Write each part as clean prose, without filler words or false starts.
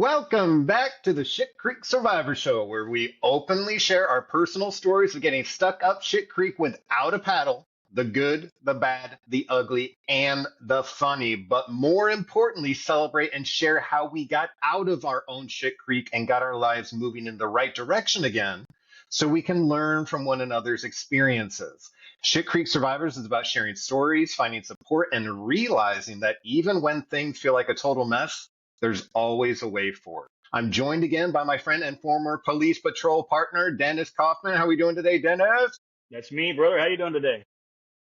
Welcome back to the Shit Creek Survivor Show, where we openly share our personal stories of getting stuck up Shit Creek without a paddle. The good, the bad, the ugly, and the funny. But more importantly, celebrate and share how we got out of our own Shit Creek and got our lives moving in the right direction again, so we can learn from one another's experiences. Shit Creek Survivors is about sharing stories, finding support, and realizing that even when things feel like a total mess, there's always a way forward. I'm joined again by my friend and former police patrol partner, Dennis Kaufman. How are we doing today, Dennis? That's me, brother. How you doing today?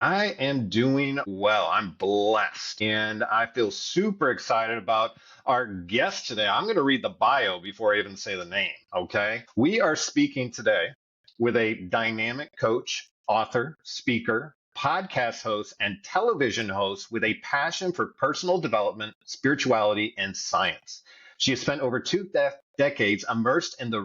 I am doing well. I'm blessed. And I feel super excited about our guest today. I'm going to read the bio before I even say the name, okay? We are speaking today with a dynamic coach, author, speaker, podcast host, and television host with a passion for personal development, spirituality, and science. She has spent over two decades immersed in the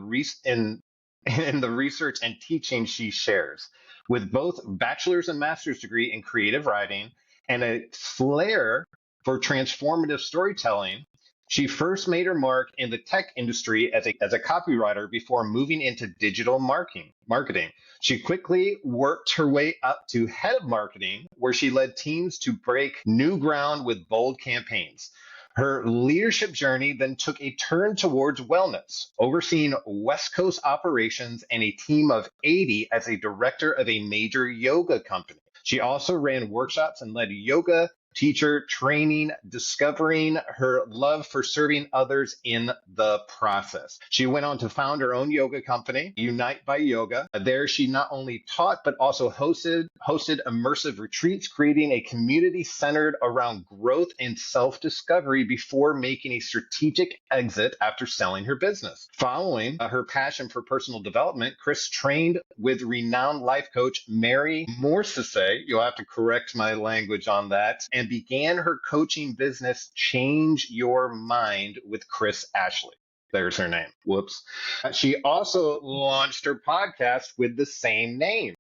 research and teaching she shares. With both bachelor's and master's degree in creative writing and a flair for transformative storytelling, she first made her mark in the tech industry as a copywriter before moving into digital marketing. She quickly worked her way up to head of marketing, where she led teams to break new ground with bold campaigns. Her leadership journey then took a turn towards wellness, overseeing West Coast operations and a team of 80 as a director of a major yoga company. She also ran workshops and led yoga teacher training, discovering her love for serving others in the process. She went on to found her own yoga company, Unite by Yoga. There, she not only taught, but also hosted immersive retreats, creating a community centered around growth and self-discovery before making a strategic exit after selling her business. Following her passion for personal development, Kris trained with renowned life coach Mary Morsese. You'll have to correct my language on that. And began her coaching business, Change Your Mind with Kris Ashley. There's her name. Whoops. She also launched her podcast with the same name.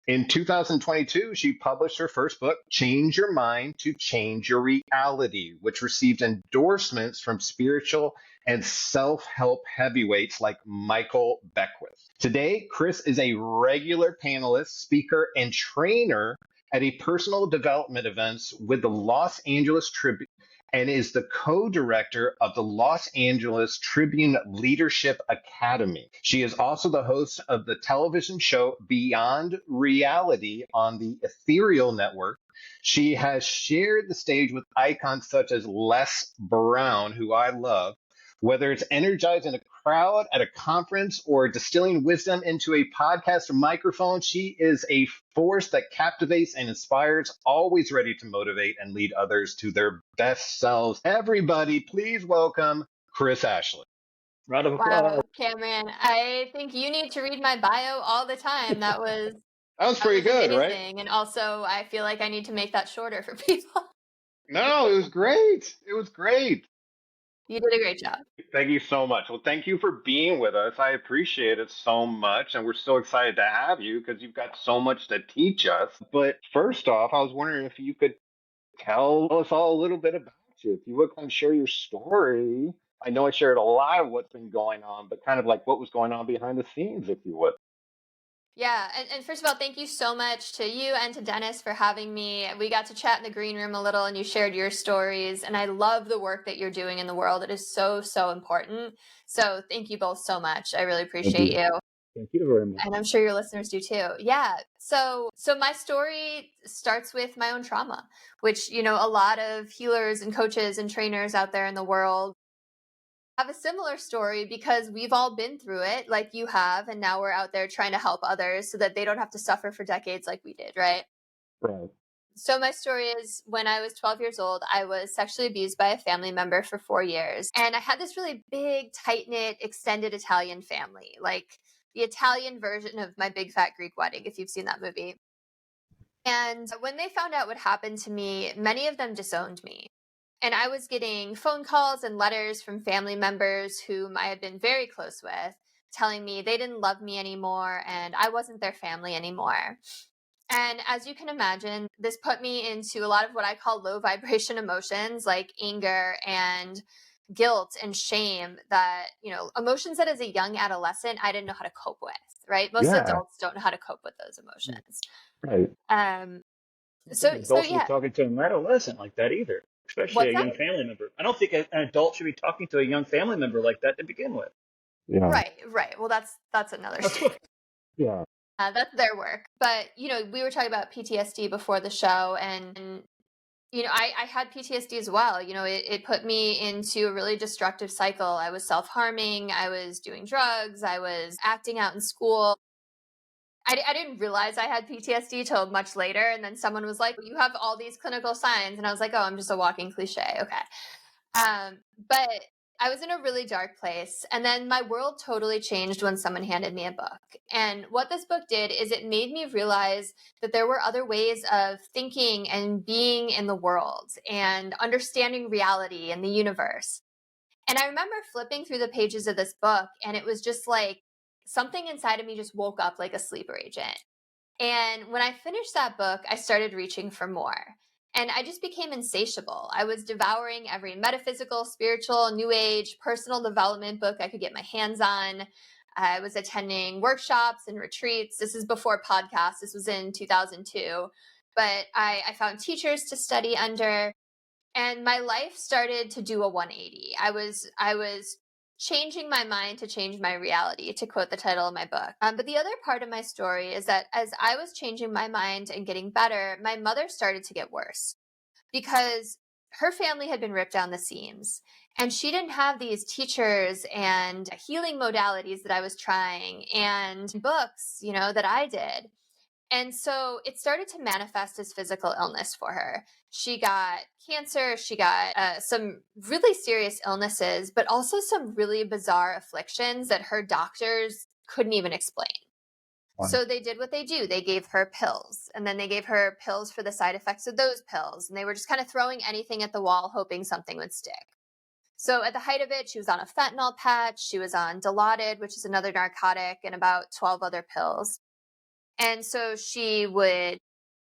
In 2022, she published her first book, Change Your Mind to Change Your Reality, which received endorsements from spiritual and self-help heavyweights like Michael Beckwith. Today, Kris is a regular panelist, speaker, and trainer at a personal development events with the Los Angeles Tribune and is the co-director of the Los Angeles Tribune Leadership Academy. She is also the host of the television show Beyond Reality on the Ethereal Network. She has shared the stage with icons such as Les Brown, who I love. Whether it's energizing a crowd at a conference or distilling wisdom into a podcast or microphone, she is a force that captivates and inspires, always ready to motivate and lead others to their best selves. Everybody, please welcome Kris Ashley. Round of applause. Wow, Cameron, I think you need to read my bio all the time. That was pretty good, amazing. right? And also, I feel like I need to make that shorter for people. No, it was great. It was great. You did a great job. Thank you so much. Well, thank you for being with us. I appreciate it so much. And we're so excited to have you because you've got so much to teach us. But first off, I was wondering if you could tell us all a little bit about you. If you would kind of share your story. I know I shared a lot of what's been going on, but kind of like what was going on behind the scenes, if you would. Yeah, and first of all, thank you so much to you and to Dennis for having me. We got to chat in the green room a little and you shared your stories, and I love the work that you're doing in the world. It is so, so important. So thank you both so much. I really appreciate you. Thank you very much. And I'm sure your listeners do too. Yeah. So my story starts with my own trauma, which, a lot of healers and coaches and trainers out there in the world have a similar story because we've all been through it like you have. And now we're out there trying to help others so that they don't have to suffer for decades like we did. Right. Right. So my story is when I was 12 years old, I was sexually abused by a family member for 4 years. And I had this really big, tight-knit, extended Italian family, like the Italian version of My Big Fat Greek Wedding, if you've seen that movie. And when they found out what happened to me, many of them disowned me. And I was getting phone calls and letters from family members whom I had been very close with, telling me they didn't love me anymore and I wasn't their family anymore. And as you can imagine, this put me into a lot of what I call low vibration emotions like anger and guilt and shame that, emotions that as a young adolescent, I didn't know how to cope with, right? Most adults don't know how to cope with those emotions. Right. So Adults should be yeah. talking to an adolescent like that either, especially What's a young that? family member. I don't think an adult should be talking to a young family member like that to begin with. Yeah. Right. Well, that's another story. Yeah. That's their work. But, we were talking about PTSD before the show, and I had PTSD as well. It put me into a really destructive cycle. I was self-harming. I was doing drugs. I was acting out in school. I didn't realize I had PTSD till much later. And then someone was like, you have all these clinical signs. And I was like, oh, I'm just a walking cliche. Okay. But I was in a really dark place. And then my world totally changed when someone handed me a book. And what this book did is it made me realize that there were other ways of thinking and being in the world and understanding reality and the universe. And I remember flipping through the pages of this book, and it was just like something inside of me just woke up like a sleeper agent. And when I finished that book, I started reaching for more. And I just became insatiable. I was devouring every metaphysical, spiritual, new age, personal development book I could get my hands on. I was attending workshops and retreats. This is before podcasts. This was in 2002. But I found teachers to study under. And my life started to do a 180. I was changing my mind to change my reality, to quote the title of my book. But the other part of my story is that as I was changing my mind and getting better, my mother started to get worse because her family had been ripped down the seams. And she didn't have these teachers and healing modalities that I was trying and books, that I did. And so it started to manifest as physical illness for her. She got cancer, she got some really serious illnesses, but also some really bizarre afflictions that her doctors couldn't even explain. Wow. So they did what they do. They gave her pills, and then they gave her pills for the side effects of those pills. And they were just kind of throwing anything at the wall, hoping something would stick. So at the height of it, she was on a fentanyl patch. She was on Dilaudid, which is another narcotic, and about 12 other pills. And so she would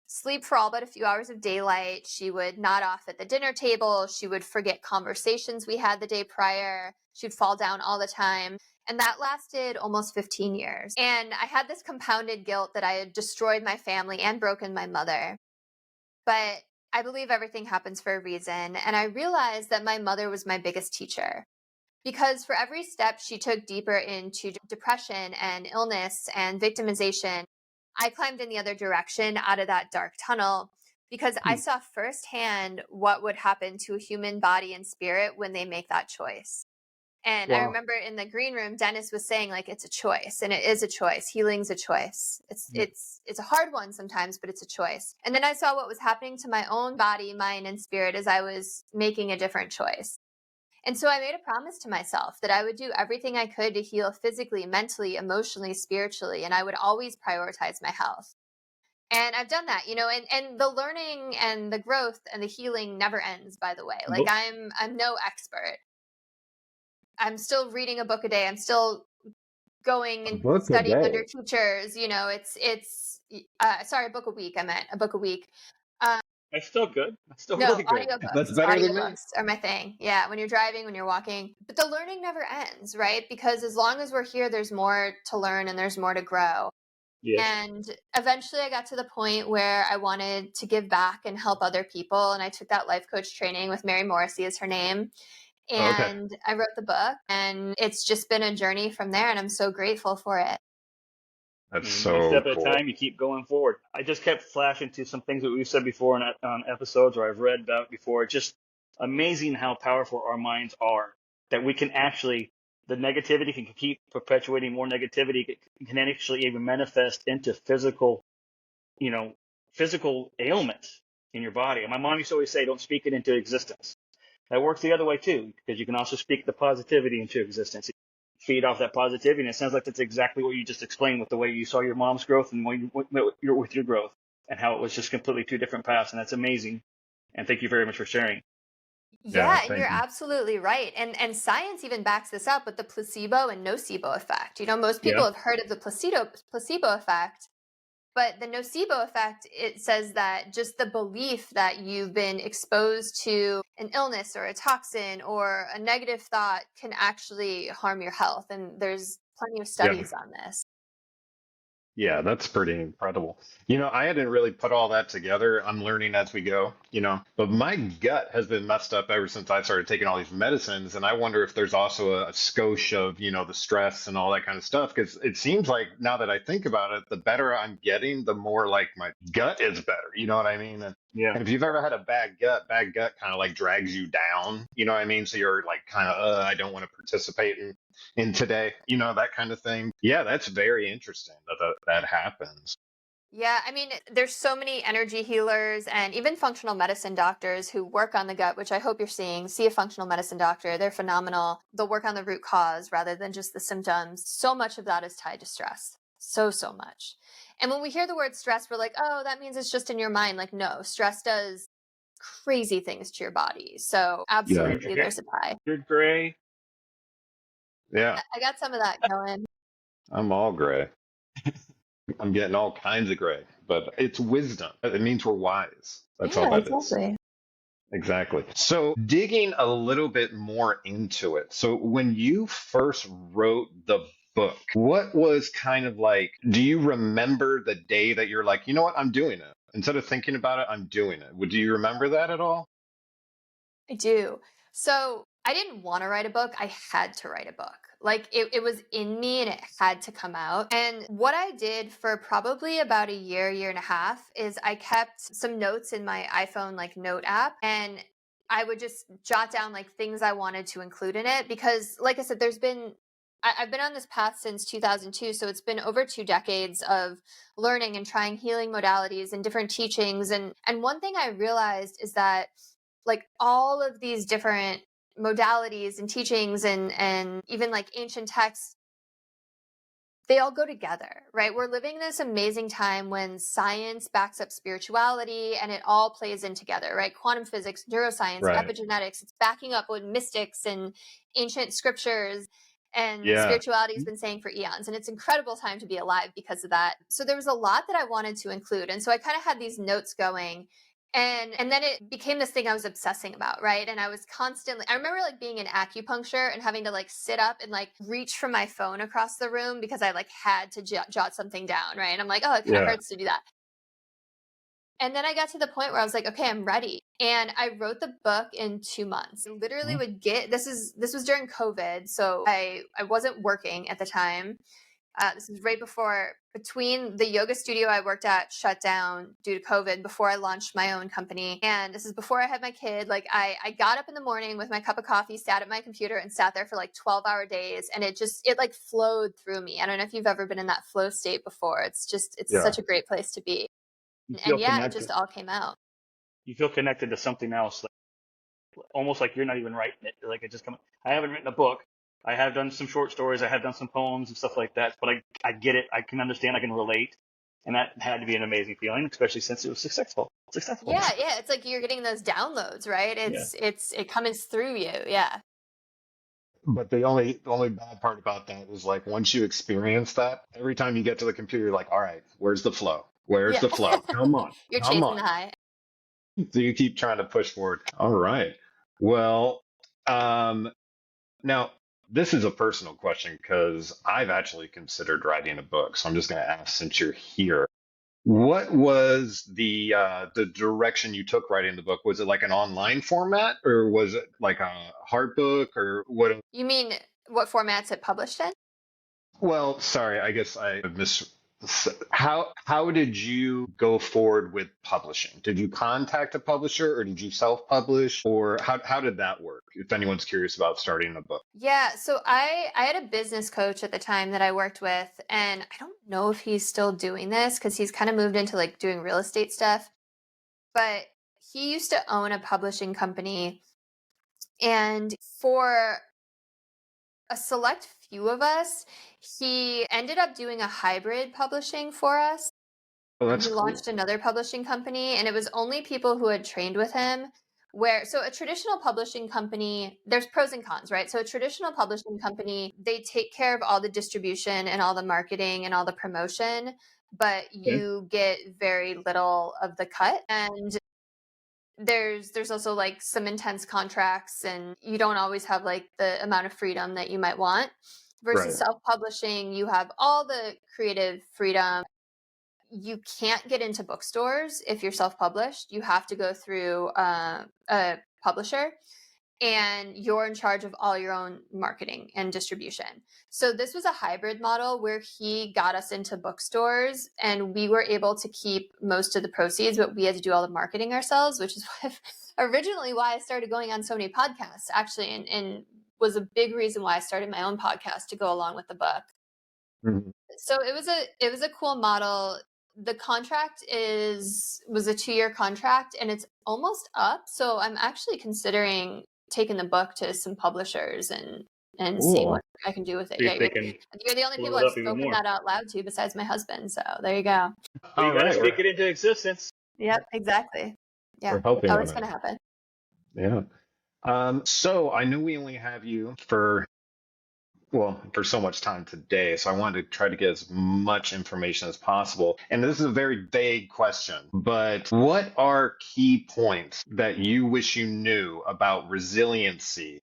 sleep for all but a few hours of daylight. She would nod off at the dinner table. She would forget conversations we had the day prior. She'd fall down all the time. And that lasted almost 15 years. And I had this compounded guilt that I had destroyed my family and broken my mother. But I believe everything happens for a reason. And I realized that my mother was my biggest teacher. Because for every step she took deeper into depression and illness and victimization, I climbed in the other direction out of that dark tunnel because I saw firsthand what would happen to a human body and spirit when they make that choice. And wow. I remember in the green room, Dennis was saying, like, it's a choice, and it is a choice. Healing's a choice. It's a hard one sometimes, but it's a choice. And then I saw what was happening to my own body, mind, and spirit as I was making a different choice. And so I made a promise to myself that I would do everything I could to heal physically, mentally, emotionally, spiritually, and I would always prioritize my health. And I've done that, and the learning and the growth and the healing never ends, by the way. Like I'm no expert. I'm still reading a book a day. I'm still going and studying under teachers. It's sorry, a book a week. I meant a book a week. That's still good. That's still really good. Audiobooks. That's better than me. Audiobooks are my thing. Yeah, when you're driving, when you're walking. But the learning never ends, right? Because as long as we're here, there's more to learn and there's more to grow. Yes. And eventually I got to the point where I wanted to give back and help other people. And I took that life coach training with Mary Morrissey is her name. And I wrote the book, and it's just been a journey from there. And I'm so grateful for it. That's so one step cool. at a time, you keep going forward. I just kept flashing to some things that we've said before on episodes or I've read about before. It's just amazing how powerful our minds are, that we can actually, the negativity can keep perpetuating more negativity. It can actually even manifest into physical ailments in your body. And my mom used to always say, don't speak it into existence. That works the other way too, because you can also speak the positivity into existence. Feed off that positivity, and it sounds like that's exactly what you just explained with the way you saw your mom's growth and with your growth, and how it was just completely two different paths, and that's amazing. And thank you very much for sharing. Yeah, and you're absolutely right. And science even backs this up with the placebo and nocebo effect. Most people have heard of the placebo effect, But the nocebo effect, it says that just the belief that you've been exposed to an illness or a toxin or a negative thought can actually harm your health. And there's plenty of Yeah. studies on this. Yeah, that's pretty incredible. You know, I hadn't really put all that together. I'm learning as we go, but my gut has been messed up ever since I started taking all these medicines. And I wonder if there's also a skosh of, the stress and all that kind of stuff. Because it seems like now that I think about it, the better I'm getting, the more like my gut is better. You know what I mean? Yeah. And if you've ever had a bad gut kind of like drags you down. You know what I mean? So you're like kind of, I don't want to participate in today, that kind of thing. Yeah, that's very interesting that happens. Yeah, I mean, there's so many energy healers and even functional medicine doctors who work on the gut, which I hope you're seeing. See a functional medicine doctor. They're phenomenal. They'll work on the root cause rather than just the symptoms. So much of that is tied to stress. So much. And when we hear the word stress, we're like, oh, that means it's just in your mind. Like, no, stress does crazy things to your body. So absolutely, there's a tie. You're gray. Yeah, I got some of that going. I'm all gray. I'm getting all kinds of gray, but it's wisdom. It means we're wise. That's all that is. Exactly. So digging a little bit more into it. So when you first wrote the book, what was kind of like, do you remember the day that you're like, you know what, I'm doing it? Instead of thinking about it, I'm doing it. Do you remember that at all? I do. So I didn't want to write a book. I had to write a book. Like it was in me and it had to come out. And what I did for probably about a year and a half is I kept some notes in my iPhone like note app, and I would just jot down like things I wanted to include in it because like I said, I've been on this path since 2002. So it's been over 2 decades of learning and trying healing modalities and different teachings. And one thing I realized is that like all of these different modalities and teachings and even like ancient texts, they all go together, right? We're living in this amazing time when science backs up spirituality and it all plays in together, right? Quantum physics, neuroscience, Right. epigenetics, it's backing up what mystics and ancient scriptures and Yeah. spirituality has been saying for eons. And it's an incredible time to be alive because of that. So there was a lot that I wanted to include. And so I kind of had these notes going. And then it became this thing I was obsessing about, right? And I was constantly, I remember like being in acupuncture and having to like sit up and like reach for my phone across the room because I like had to jot something down, right? And I'm like, oh, it kind of hurts to do that. And then I got to the point where I was like, okay, I'm ready. And I wrote the book in 2 months. I literally would this was during COVID. So I wasn't working at the time. This is right between the yoga studio I worked at shut down due to COVID before I launched my own company. And this is before I had my kid. Like I got up in the morning with my cup of coffee, sat at my computer and sat there for like 12-hour days. And it like flowed through me. I don't know if you've ever been in that flow state before. It's such a great place to be. And yeah, it just all came out. You feel connected to something else, like, almost like you're not even writing it. Like it just comes. I haven't written a book. I have done some short stories. I have done some poems and stuff like that. But I get it. I can understand. I can relate. And that had to be an amazing feeling, especially since it was successful. Yeah. It's like you're getting those downloads, right? It comes through you. Yeah. But the only bad part about that is like once you experience that, every time you get to the computer, you're like, all right, where's the flow? Where's the flow? Come on. You're Come chasing on. the high. So you keep trying to push forward. All right. Well, now this is a personal question because I've actually considered writing a book. So I'm just going to ask since you're here. What was the direction you took writing the book? Was it like an online format or was it like a hard book or what? You mean what format's it published in? Well, sorry, I guess I miss. How did you go forward with publishing? Did you contact a publisher or did you self-publish or how did that work? If anyone's curious about starting a book. Yeah, so I had a business coach at the time that I worked with, and I don't know if he's still doing this because he's kind of moved into like doing real estate stuff, but he used to own a publishing company, and for a select few of us, he ended up doing a hybrid publishing for us. Oh, And that's he cool. launched another publishing company, and it was only people who had trained with him So a traditional publishing company, there's pros and cons, right? So a traditional publishing company, they take care of all the distribution and all the marketing and all the promotion, but you get very little of the cut. And there's also like some intense contracts, and you don't always have like the amount of freedom that you might want. Versus self-publishing, you have all the creative freedom. You can't get into bookstores if you're self-published. You have to go through a publisher, and you're in charge of all your own marketing and distribution. So this was a hybrid model where he got us into bookstores, and we were able to keep most of the proceeds, but we had to do all the marketing ourselves, which is originally why I started going on so many podcasts, actually, and was a big reason why I started my own podcast to go along with the book. Mm-hmm. So it was a cool model. The contract was a 2-year contract, and it's almost up. So I'm actually considering taking the book to some publishers and seeing what I can do with it. Yeah, you're the only people I've spoken that out loud to besides my husband. So there you go. Well, you got to speak it into existence. Yep, exactly. Yeah, it's going to happen. Yeah. So I know we only have you for so much time today. So I wanted to try to get as much information as possible. And this is a very vague question, but what are key points that you wish you knew about resiliency,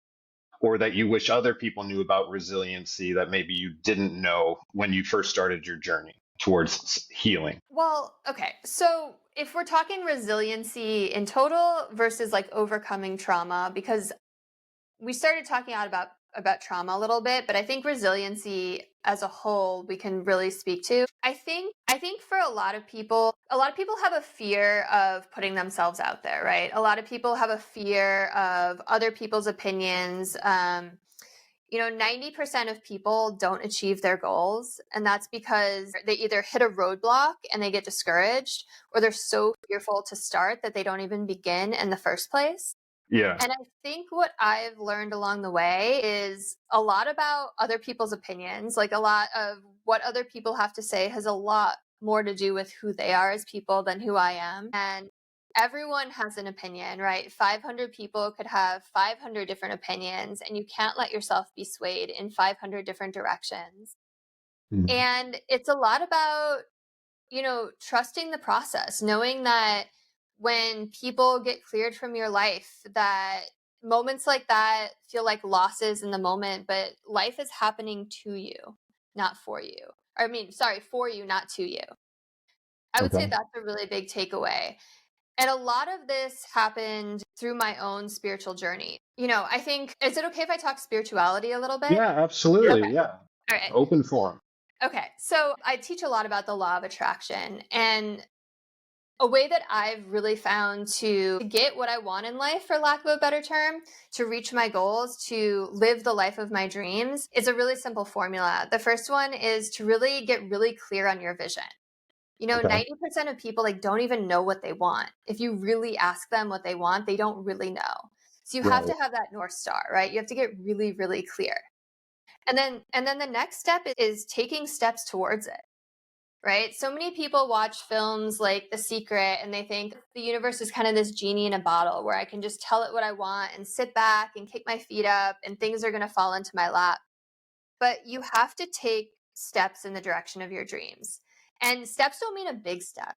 or that you wish other people knew about resiliency that maybe you didn't know when you first started your journey towards healing? Well, okay. So if we're talking resiliency in total versus like overcoming trauma, because we started talking about trauma a little bit, but I think resiliency as a whole we can really speak to. I think for a lot of people have a fear of putting themselves out there, right? A lot of people have a fear of other people's opinions. 90% of people don't achieve their goals, and that's because they either hit a roadblock and they get discouraged, or they're so fearful to start that they don't even begin in the first place. Yeah. And I think what I've learned along the way is a lot about other people's opinions. Like a lot of what other people have to say has a lot more to do with who they are as people than who I am. And everyone has an opinion, right? 500 people could have 500 different opinions, and you can't let yourself be swayed in 500 different directions. Mm-hmm. And it's a lot about, trusting the process, knowing that when people get cleared from your life, that moments like that feel like losses in the moment, but life is happening to you, not for you. For you, not to you. I would say that's a really big takeaway. And a lot of this happened through my own spiritual journey. I think, is it okay if I talk spirituality a little bit? Yeah, absolutely. Okay. Yeah. All right. Open forum. Okay. So I teach a lot about the law of attraction, and a way that I've really found to get what I want in life, for lack of a better term, to reach my goals, to live the life of my dreams, is a really simple formula. The first one is to really get really clear on your vision. 90% of people don't even know what they want. If you really ask them what they want, they don't really know. So you have to have that North Star, right? You have to get really, really clear. And then the next step is taking steps towards it. Right? So many people watch films like The Secret, and they think the universe is kind of this genie in a bottle where I can just tell it what I want and sit back and kick my feet up and things are going to fall into my lap. But you have to take steps in the direction of your dreams. And steps don't mean a big step,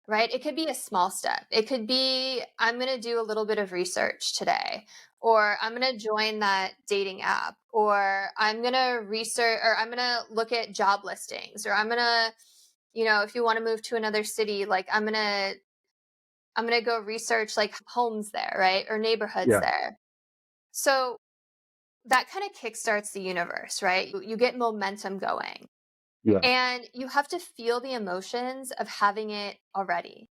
right? It could be a small step. It could be, I'm going to do a little bit of research today, or I'm going to join that dating app, or I'm going to research, or I'm going to look at job listings, or I'm going to, if you want to move to another city, I'm going to go research homes there, right? Or neighborhoods there. So that kind of kickstarts the universe, right? You get momentum going. Yeah. And you have to feel the emotions of having it already.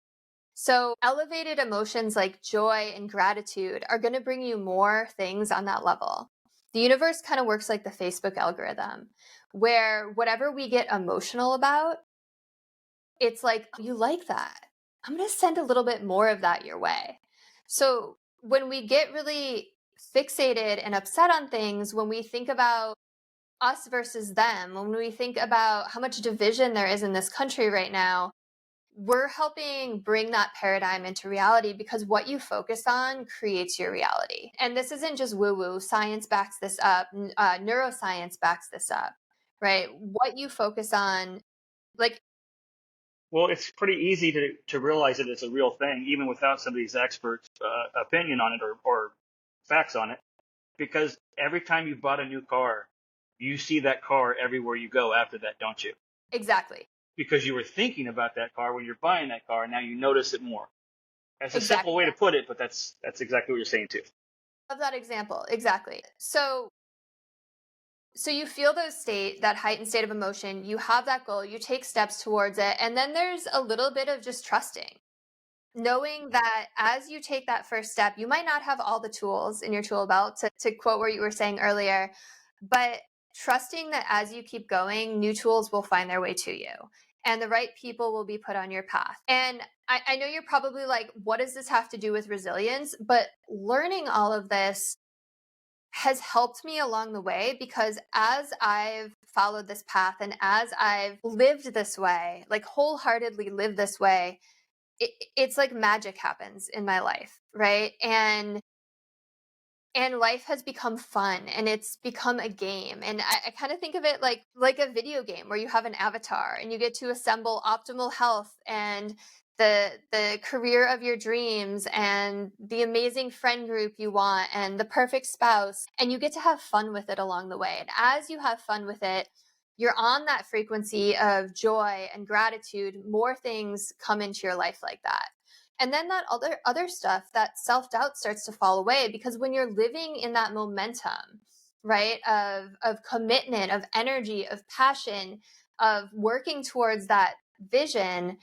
So elevated emotions like joy and gratitude are going to bring you more things on that level. The universe kind of works like the Facebook algorithm, where whatever we get emotional about, it's like, you like that, I'm going to send a little bit more of that your way. So when we get really fixated and upset on things, when we think about us versus them, when we think about how much division there is in this country right now, we're helping bring that paradigm into reality, because what you focus on creates your reality. And this isn't just woo-woo. Science backs this up. Neuroscience backs this up, right? What you focus on, like, Well, it's pretty easy to realize that it's a real thing, even without somebody's expert's opinion on it or facts on it, because every time you bought a new car, you see that car everywhere you go after that, don't you? exactly. Because you were thinking about that car when you're buying that car, and now you notice it more. That's a simple Exactly. way to put it, but that's exactly what you're saying too. Love that example. Exactly. So you feel that heightened state of emotion, you have that goal, you take steps towards it, and then there's a little bit of just trusting. Knowing that as you take that first step, you might not have all the tools in your tool belt, to quote what you were saying earlier, but trusting that as you keep going, new tools will find their way to you and the right people will be put on your path. And I know you're probably like, what does this have to do with resilience? But learning all of this has helped me along the way, because as I've followed this path and as I've lived this way, like wholeheartedly lived this way, it's like magic happens in my life, right? And life has become fun, and it's become a game. And I kind of think of it like a video game where you have an avatar and you get to assemble optimal health and the career of your dreams and the amazing friend group you want and the perfect spouse, and you get to have fun with it along the way. And as you have fun with it, you're on that frequency of joy and gratitude. More things come into your life like that. And then that other stuff, that self-doubt, starts to fall away, because when you're living in that momentum, right, of commitment, of energy, of passion, of working towards that vision,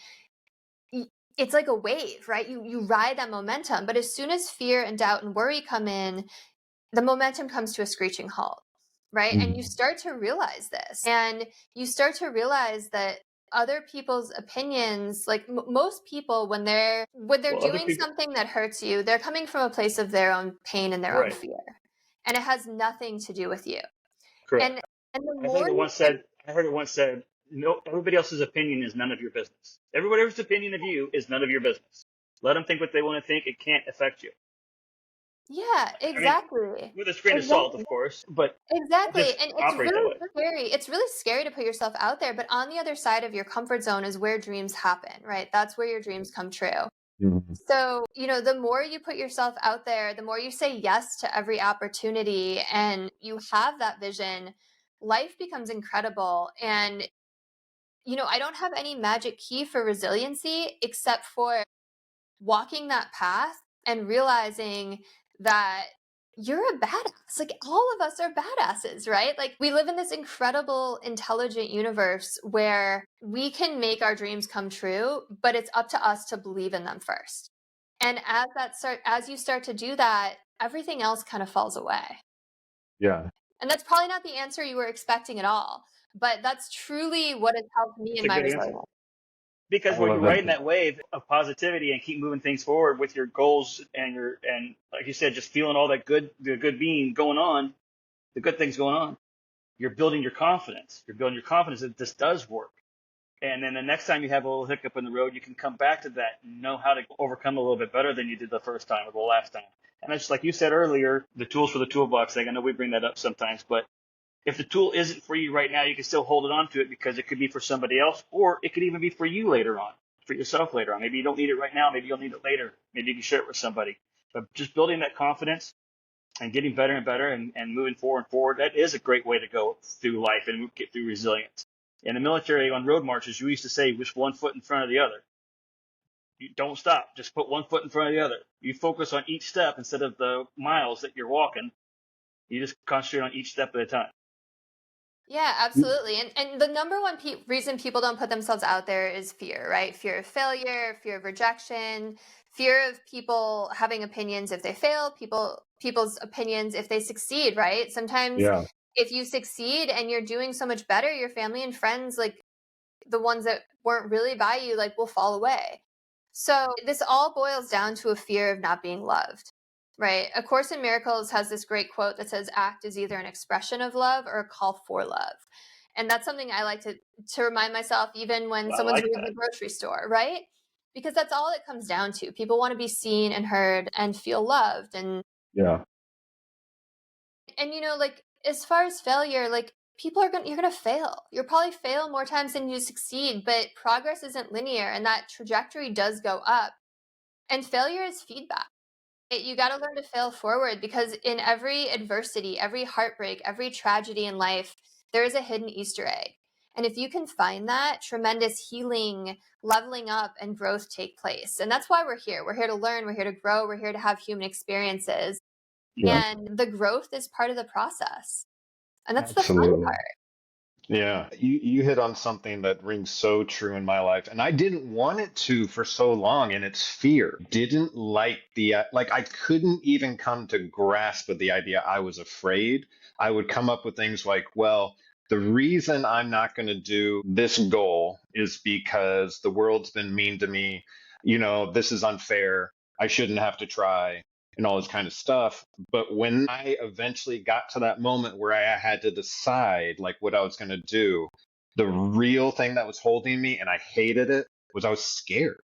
it's like a wave, right? You ride that momentum, but as soon as fear and doubt and worry come in, the momentum comes to a screeching halt, right? And you start to realize this, and you start to realize that other people's opinions, like most people, when they're Well, other doing people, something that hurts you, they're coming from a place of their own pain and their own right? fear, and it has nothing to do with you. Correct. And the I heard more it you once said. I heard it once said. No, everybody else's opinion is none of your business. Everybody else's opinion of you is none of your business. Let them think what they want to think. It can't affect you. yeah, I mean, exactly. with a grain of salt, Exactly. of course, but Exactly. just And it's operate that really way. scary. It's really scary to put yourself out there, but on the other side of your comfort zone is where dreams happen, right? That's where your dreams come true. Mhm. So, the more you put yourself out there, the more you say yes to every opportunity and you have that vision, life becomes incredible. And, I don't have any magic key for resiliency except for walking that path and realizing that you're a badass. Like, all of us are badasses, right? Like, we live in this incredible, intelligent universe where we can make our dreams come true, but it's up to us to believe in them first. And as you start to do that, everything else kind of falls away. Yeah. And that's probably not the answer you were expecting at all, but that's truly what has helped me It's in a my good answer. resilience. Because I when you're love riding that. that wave of positivity and keep moving things forward with your goals and like you said, just feeling all that the good being going on, the good things going on, you're building your confidence. You're building your confidence that this does work. And then the next time you have a little hiccup in the road, you can come back to that and know how to overcome a little bit better than you did the first time or the last time. And it's like you said earlier, the tools for the toolbox thing. I know we bring that up sometimes, but if the tool isn't for you right now, you can still hold it on to it because it could be for somebody else, or it could even be for you later on, for yourself later on. Maybe you don't need it right now. Maybe you'll need it later. Maybe you can share it with somebody. But just building that confidence and getting better and better and moving forward, that is a great way to go through life and get through resilience. In the military, on road marches, you used to say just one foot in front of the other. You don't stop. Just put one foot in front of the other. You focus on each step instead of the miles that you're walking. You just concentrate on each step at a time. Yeah, absolutely. And the number one reason people don't put themselves out there is fear, right? Fear of failure, fear of rejection, fear of people having opinions if they fail, people's opinions if they succeed, right? Sometimes Yeah. if you succeed and you're doing so much better, your family and friends, like the ones that weren't really by you, like will fall away. So this all boils down to a fear of not being loved, right? A Course in Miracles has this great quote that says, act is either an expression of love or a call for love. And that's something I like to remind myself even when Well, I someone's like leaving that. the grocery store, right? Because that's all it comes down to. People want to be seen and heard and feel loved. Yeah. And like as far as failure, like you're gonna fail. You'll probably fail more times than you succeed, but progress isn't linear and that trajectory does go up. And failure is feedback. You got to learn to fail forward because in every adversity, every heartbreak, every tragedy in life, there is a hidden Easter egg. And if you can find that, tremendous healing, leveling up, and growth take place. And that's why we're here. We're here to learn, we're here to grow, we're here to have human experiences. Yeah. And the growth is part of the process. And that's the fun Absolutely. part. Yeah, you hit on something that rings so true in my life, and I didn't want it to for so long, and it's fear. Didn't like like I couldn't even come to grasp with the idea I was afraid. I would come up with things like, well, the reason I'm not going to do this goal is because the world's been mean to me. This is unfair. I shouldn't have to try and all this kind of stuff. But when I eventually got to that moment where I had to decide like what I was going to do, the real thing that was holding me, and I hated it, was I was scared.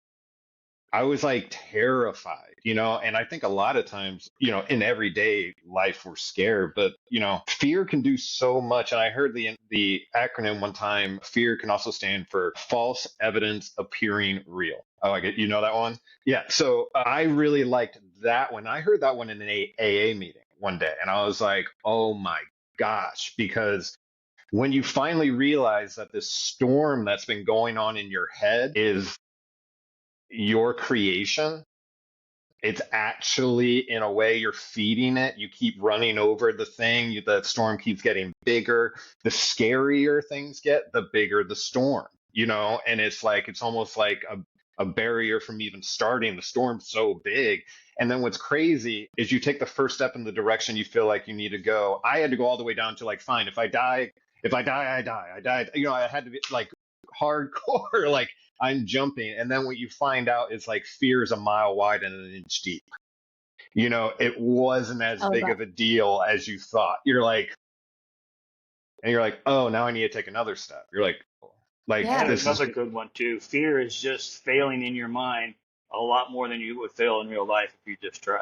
I was like terrified, and I think a lot of times, in everyday life we're scared, but fear can do so much. And I heard the acronym one time, fear can also stand for false evidence appearing real. Oh, I get, that one? Yeah. So I really liked that one. I heard that one in an AA meeting one day, and I was like, oh my gosh, because when you finally realize that this storm that's been going on in your head is your creation, it's actually in a way you're feeding it. You keep running over the thing. The storm keeps getting bigger. The scarier things get, the bigger the storm, and it's almost like a barrier from even starting. The storm's so big. And then what's crazy is you take the first step in the direction you feel like you need to go. I had to go all the way down to like, fine, if I die, I die. I died. I had to be like hardcore, like I'm jumping. And then what you find out is like fear is a mile wide and an inch deep. It wasn't as Oh, big of a deal as you thought. And you're like, oh, now I need to take another step. You're like yeah. And this is another good one too. Fear is just failing in your mind a lot more than you would fail in real life if you just try.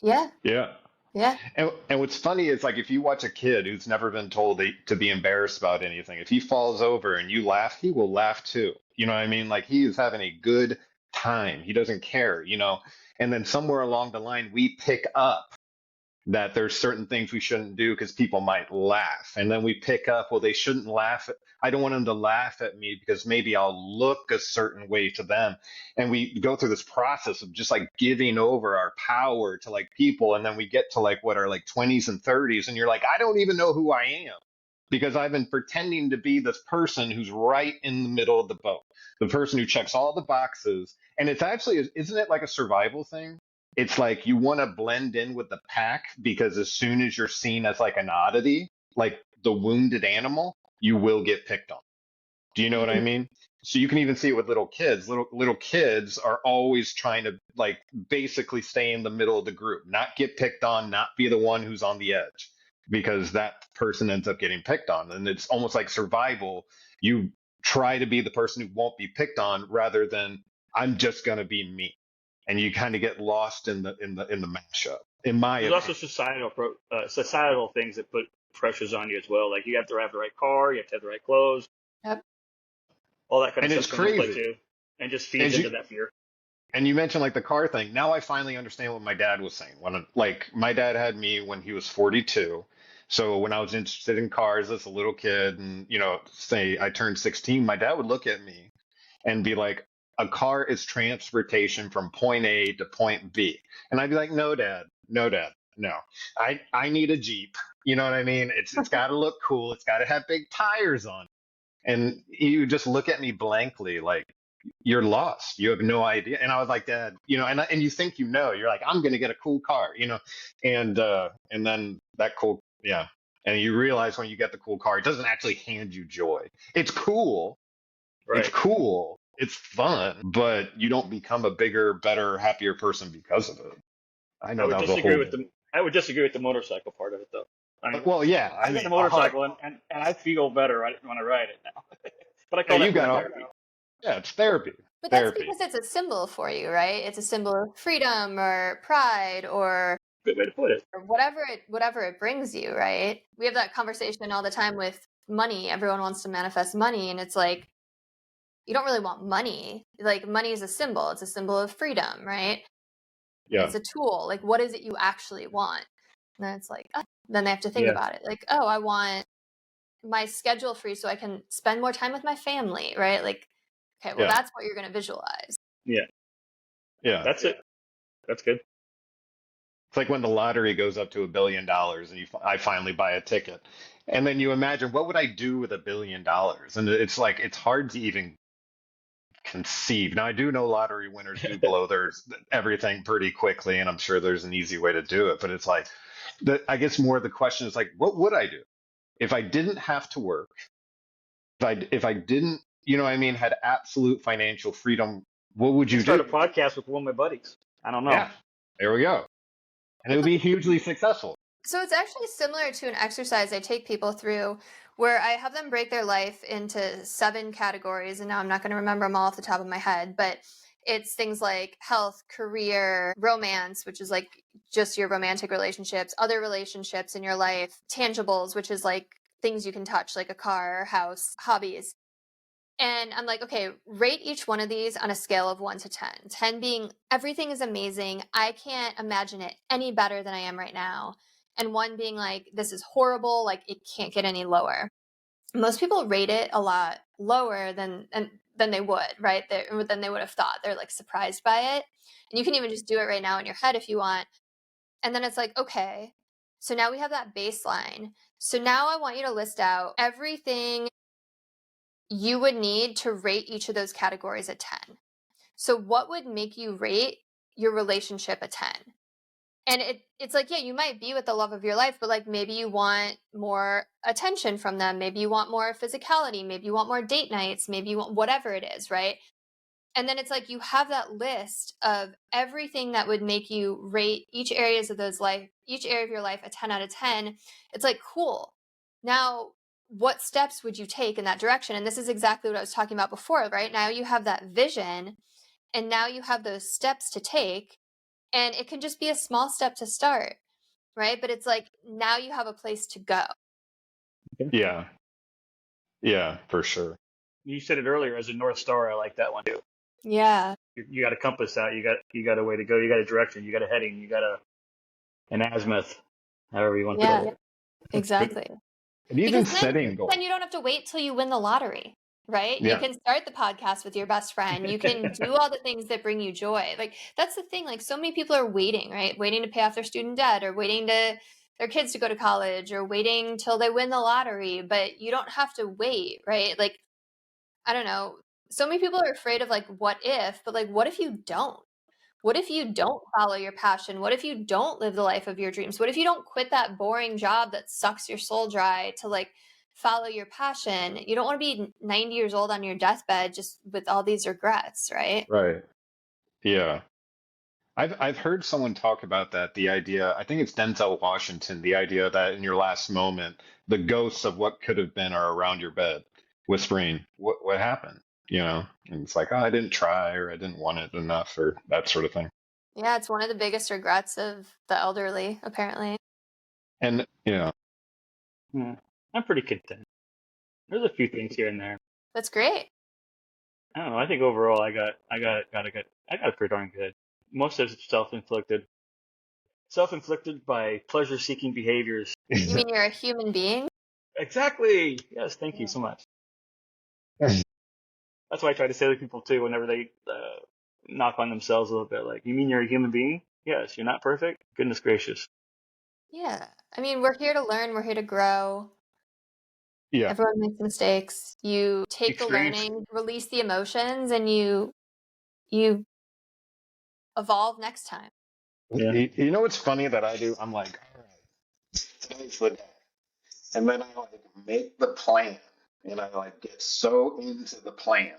Yeah. yeah. Yeah. And what's funny is like if you watch a kid who's never been told to be embarrassed about anything, if he falls over and you laugh, he will laugh too. You know what I mean? Like he is having a good time. He doesn't care. And then somewhere along the line, we pick up that there's certain things we shouldn't do because people might laugh. And then we pick up, well, they shouldn't laugh. I don't want them to laugh at me because maybe I'll look a certain way to them. And we go through this process of just like giving over our power to like people. And then we get to like what are like 20s and 30s. And you're like, I don't even know who I am because I've been pretending to be this person who's right in the middle of the boat, the person who checks all the boxes. And it's actually, isn't it like a survival thing? It's like you want to blend in with the pack because as soon as you're seen as like an oddity, like the wounded animal, you will get picked on. Do you know what I Mhm. mean? So you can even see it with little kids. Little kids are always trying to like basically stay in the middle of the group, not get picked on, not be the one who's on the edge, because that person ends up getting picked on. And it's almost like survival. You try to be the person who won't be picked on rather than I'm just gonna be me. And you kind of get lost in the mashup, in my There's also opinion. societal things that put pressures on you as well. Like you have to have the right car, you have to have the right clothes, Yep. all that kind of And it's stuff comes into play crazy. too, and just feeds As into you that fear. And you mentioned like the car thing. Now I finally understand what my dad was saying. When like my dad had me when he was 42. So when I was interested in cars as a little kid and say I turned 16, my dad would look at me and be like, a car is transportation from point A to point B. And I'd be like, no, dad, no, dad, no. I need a Jeep. You know what I mean? It's got to look cool. It's got to have big tires on it. And he would just look at me blankly like, you're lost. You have no idea. And I was like, Dad, and you think you're like, I'm gonna get a cool car, and then that cool, yeah. And you realize when you get the cool car, it doesn't actually hand you joy. It's cool. It's Right. cool. It's fun, but you don't become a bigger, better, happier person because of it. I I know would that was a disagree whole. with the I would disagree with the motorcycle part of it though. I mean, Well, yeah, I got a motorcycle and I feel better when I ride it now. But I yeah, call that therapy. yeah, it's therapy. But that's Therapy. because it's a symbol for you, right? It's a symbol of freedom or pride or Good way to put it. whatever it brings you, right? We have that conversation all the time with money. Everyone wants to manifest money, and it's like you don't really want money. Like money is a symbol. It's a symbol of freedom, right? Yeah. It's a tool. Like what is it you actually want? And then it's like, then they have to think Yeah. about it. Like, oh, I want my schedule free so I can spend more time with my family, right? Like, okay, well, Yeah. that's what you're going to visualize. Yeah. Yeah. That's it. That's good. It's like when the lottery goes up to $1 billion and I finally buy a ticket. And then you imagine, what would I do with $1 billion? And it's like, it's hard to even conceive. Now, I do know lottery winners do blow everything pretty quickly, and I'm sure there's an easy way to do it. But it's like, I guess more of the question is like, what would I do if I didn't have to work? If I didn't, you know what I mean, had absolute financial freedom, what would you Start do? a podcast with one of my buddies. I don't know. Yeah, there we go. And it would be hugely successful. So it's actually similar to an exercise I take people through where I have them break their life into 7 categories. And now I'm not going to remember them all off the top of my head, but it's things like health, career, romance, which is like just your romantic relationships, other relationships in your life, tangibles, which is like things you can touch, like a car, house, hobbies. And I'm like, okay, rate each one of these on a scale of 1 to 10. 10 being everything is amazing. I can't imagine it any better than I am right now. And 1 being like, this is horrible. Like it can't get any lower. Most people rate it a lot lower than they would, right? Than they would have thought. They're like surprised by it. And you can even just do it right now in your head if you want. And then it's like, okay, so now we have that baseline. So now I want you to list out everything you would need to rate each of those categories a 10. So what would make you rate your relationship a 10? And it's like, yeah, you might be with the love of your life, but like maybe you want more attention from them. Maybe you want more physicality. Maybe you want more date nights. Maybe you want whatever it is, right? And then it's like you have that list of everything that would make you rate each area of your life a 10 out of 10. It's like, cool. Now, what steps would you take in that direction? And this is exactly what I was talking about before, right? Now you have that vision and now you have those steps to take, and it can just be a small step to start, right? But it's like now you have a place to go. Yeah. Yeah, for sure. You said it earlier as a North Star. I like that one too. Yeah. You got a compass out. You got a way to go. You got a direction. You got a heading. You got an azimuth. However you want to put it. Exactly. And even Because setting goals. then you don't have to wait till you win the lottery, right? Yeah. You can start the podcast with your best friend. You can do all the things that bring you joy. Like that's the thing. Like so many people are waiting, right? Waiting to pay off their student debt or waiting to their kids to go to college or waiting till they win the lottery. But you don't have to wait, right? Like, I don't know. So many people are afraid of like, what if, but like, what if you don't? What if you don't follow your passion? What if you don't live the life of your dreams? What if you don't quit that boring job that sucks your soul dry to like follow your passion? You don't want to be 90 years old on your deathbed just with all these regrets, right? Right. Yeah. I've heard someone talk about that, the idea, I think it's Denzel Washington, the idea that in your last moment, the ghosts of what could have been are around your bed, whispering, what happened? You know? And it's like, oh, I didn't try or I didn't want it enough or that sort of thing. Yeah, it's one of the biggest regrets of the elderly, apparently. And I'm pretty content. There's a few things here and there. That's great. I don't know. I think overall, I got it pretty darn good. Most of it's self-inflicted. Self-inflicted by pleasure-seeking behaviors. You mean you're a human being? Exactly. Yes. Thank you so much. That's why I try to say to people too, whenever they knock on themselves a little bit, like, you mean you're a human being? Yes. You're not perfect? Goodness gracious. Yeah. I mean, we're here to learn. We're here to grow. yeah. Everyone makes mistakes. You take the learning, release the emotions, and you evolve next time. Yeah. You know what's funny that I do? I'm like, all right, today's the day. And then I like make the plan and I like get so into the plan.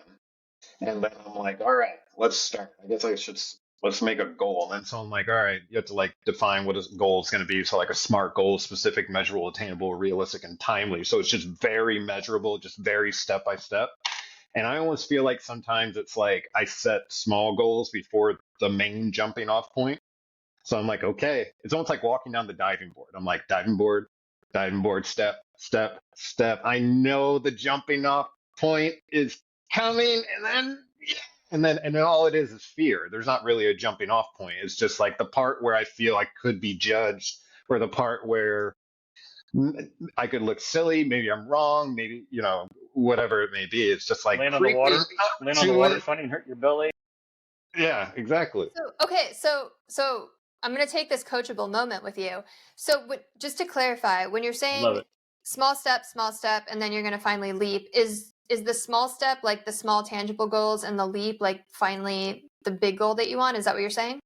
And then I'm like, all right, let's start. I guess I should let's make a goal. And so I'm like, all right, you have to like define what a goal is going to be. So like a SMART goal, specific, measurable, attainable, realistic, and timely. So it's just very measurable, just very step by step. And I almost feel like sometimes it's like I set small goals before the main jumping off point. So I'm like, okay, it's almost like walking down the diving board. I'm like, diving board, step, step, step. I know the jumping off point is coming, and then all it is fear. There's not really a jumping off point. It's just like the part where I feel I could be judged, or the part where I could look silly. Maybe I'm wrong. Maybe, whatever it may be. It's just like Land on the creeping water. up Land on the to water, it. funny, and hurt your belly. Yeah, exactly. So I'm going to take this coachable moment with you. So just to clarify, when you're Love saying it. small step, and then you're going to finally leap, is the small step like the small tangible goals, and the leap like finally the big goal that you want? Is that what you're saying?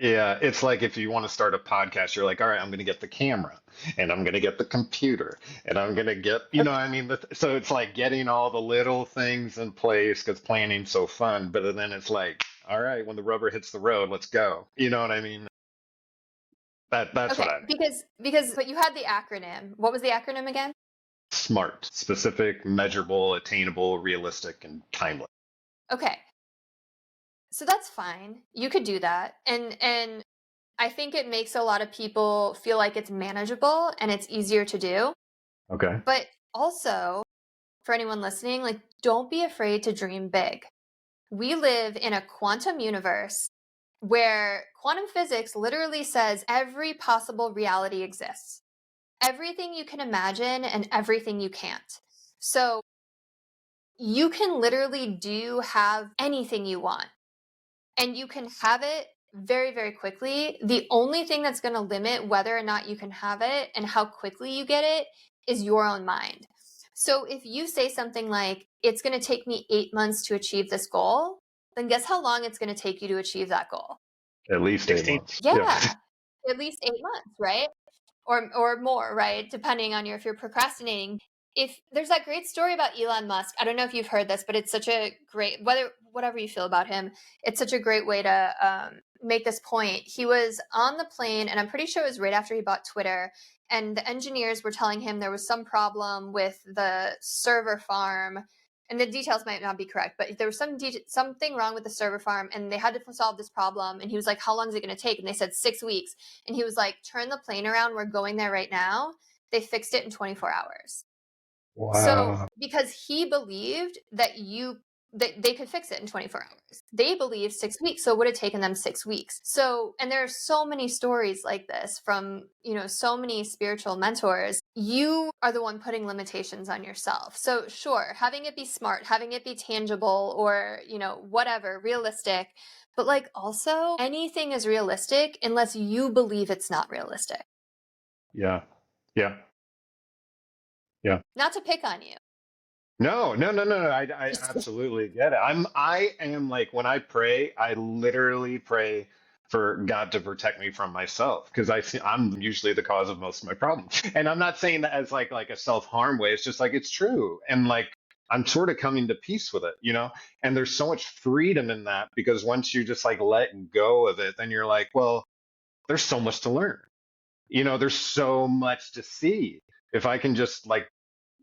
Yeah, it's like if you want to start a podcast, you're like, all right, I'm going to get the camera and I'm going to get the computer and I'm going to get, what I mean? So it's like getting all the little things in place because planning's so fun. But then it's like, all right, when the rubber hits the road, let's go. You know what I mean? That's Okay, what I mean. because but you had the acronym. What was the acronym again? SMART, specific, measurable, attainable, realistic, and timely. Okay. So that's fine. You could do that. And I think it makes a lot of people feel like it's manageable and it's easier to do. Okay. But also, for anyone listening, like don't be afraid to dream big. We live in a quantum universe where quantum physics literally says every possible reality exists. Everything you can imagine and everything you can't. So you can literally have anything you want. And you can have it very, very quickly. The only thing that's going to limit whether or not you can have it and how quickly you get it is your own mind. So if you say something like, it's going to take me 8 months to achieve this goal, then guess how long it's going to take you to achieve that goal? At least 8 16. months. Yeah, at least 8 months, right? Or more, right? Depending on if you're procrastinating. If there's that great story about Elon Musk, I don't know if you've heard this, but it's such a great, whatever you feel about him, it's such a great way to make this point. He was on the plane, and I'm pretty sure it was right after he bought Twitter, and the engineers were telling him there was some problem with the server farm, and the details might not be correct, but there was something wrong with the server farm, and they had to solve this problem. And he was like, "How long is it going to take?" And they said 6 weeks. And he was like, "Turn the plane around. We're going there right now." They fixed it in 24 hours. Wow. So because he believed that they could fix it in 24 hours. They believed 6 weeks, so it would have taken them 6 weeks. So, and there are so many stories like this from, so many spiritual mentors. You are the one putting limitations on yourself. So sure, having it be smart, having it be tangible, or, whatever, realistic, but like also anything is realistic unless you believe it's not realistic. Yeah. Yeah. Yeah. Not to pick on you. No. I absolutely get it. I am like, when I pray, I literally pray for God to protect me from myself, because I'm usually the cause of most of my problems. And I'm not saying that as like a self-harm way. It's just like, it's true. And like, I'm sort of coming to peace with it. And there's so much freedom in that, because once you just like let go of it, then you're like, well, there's so much to learn. There's so much to see. If I can just like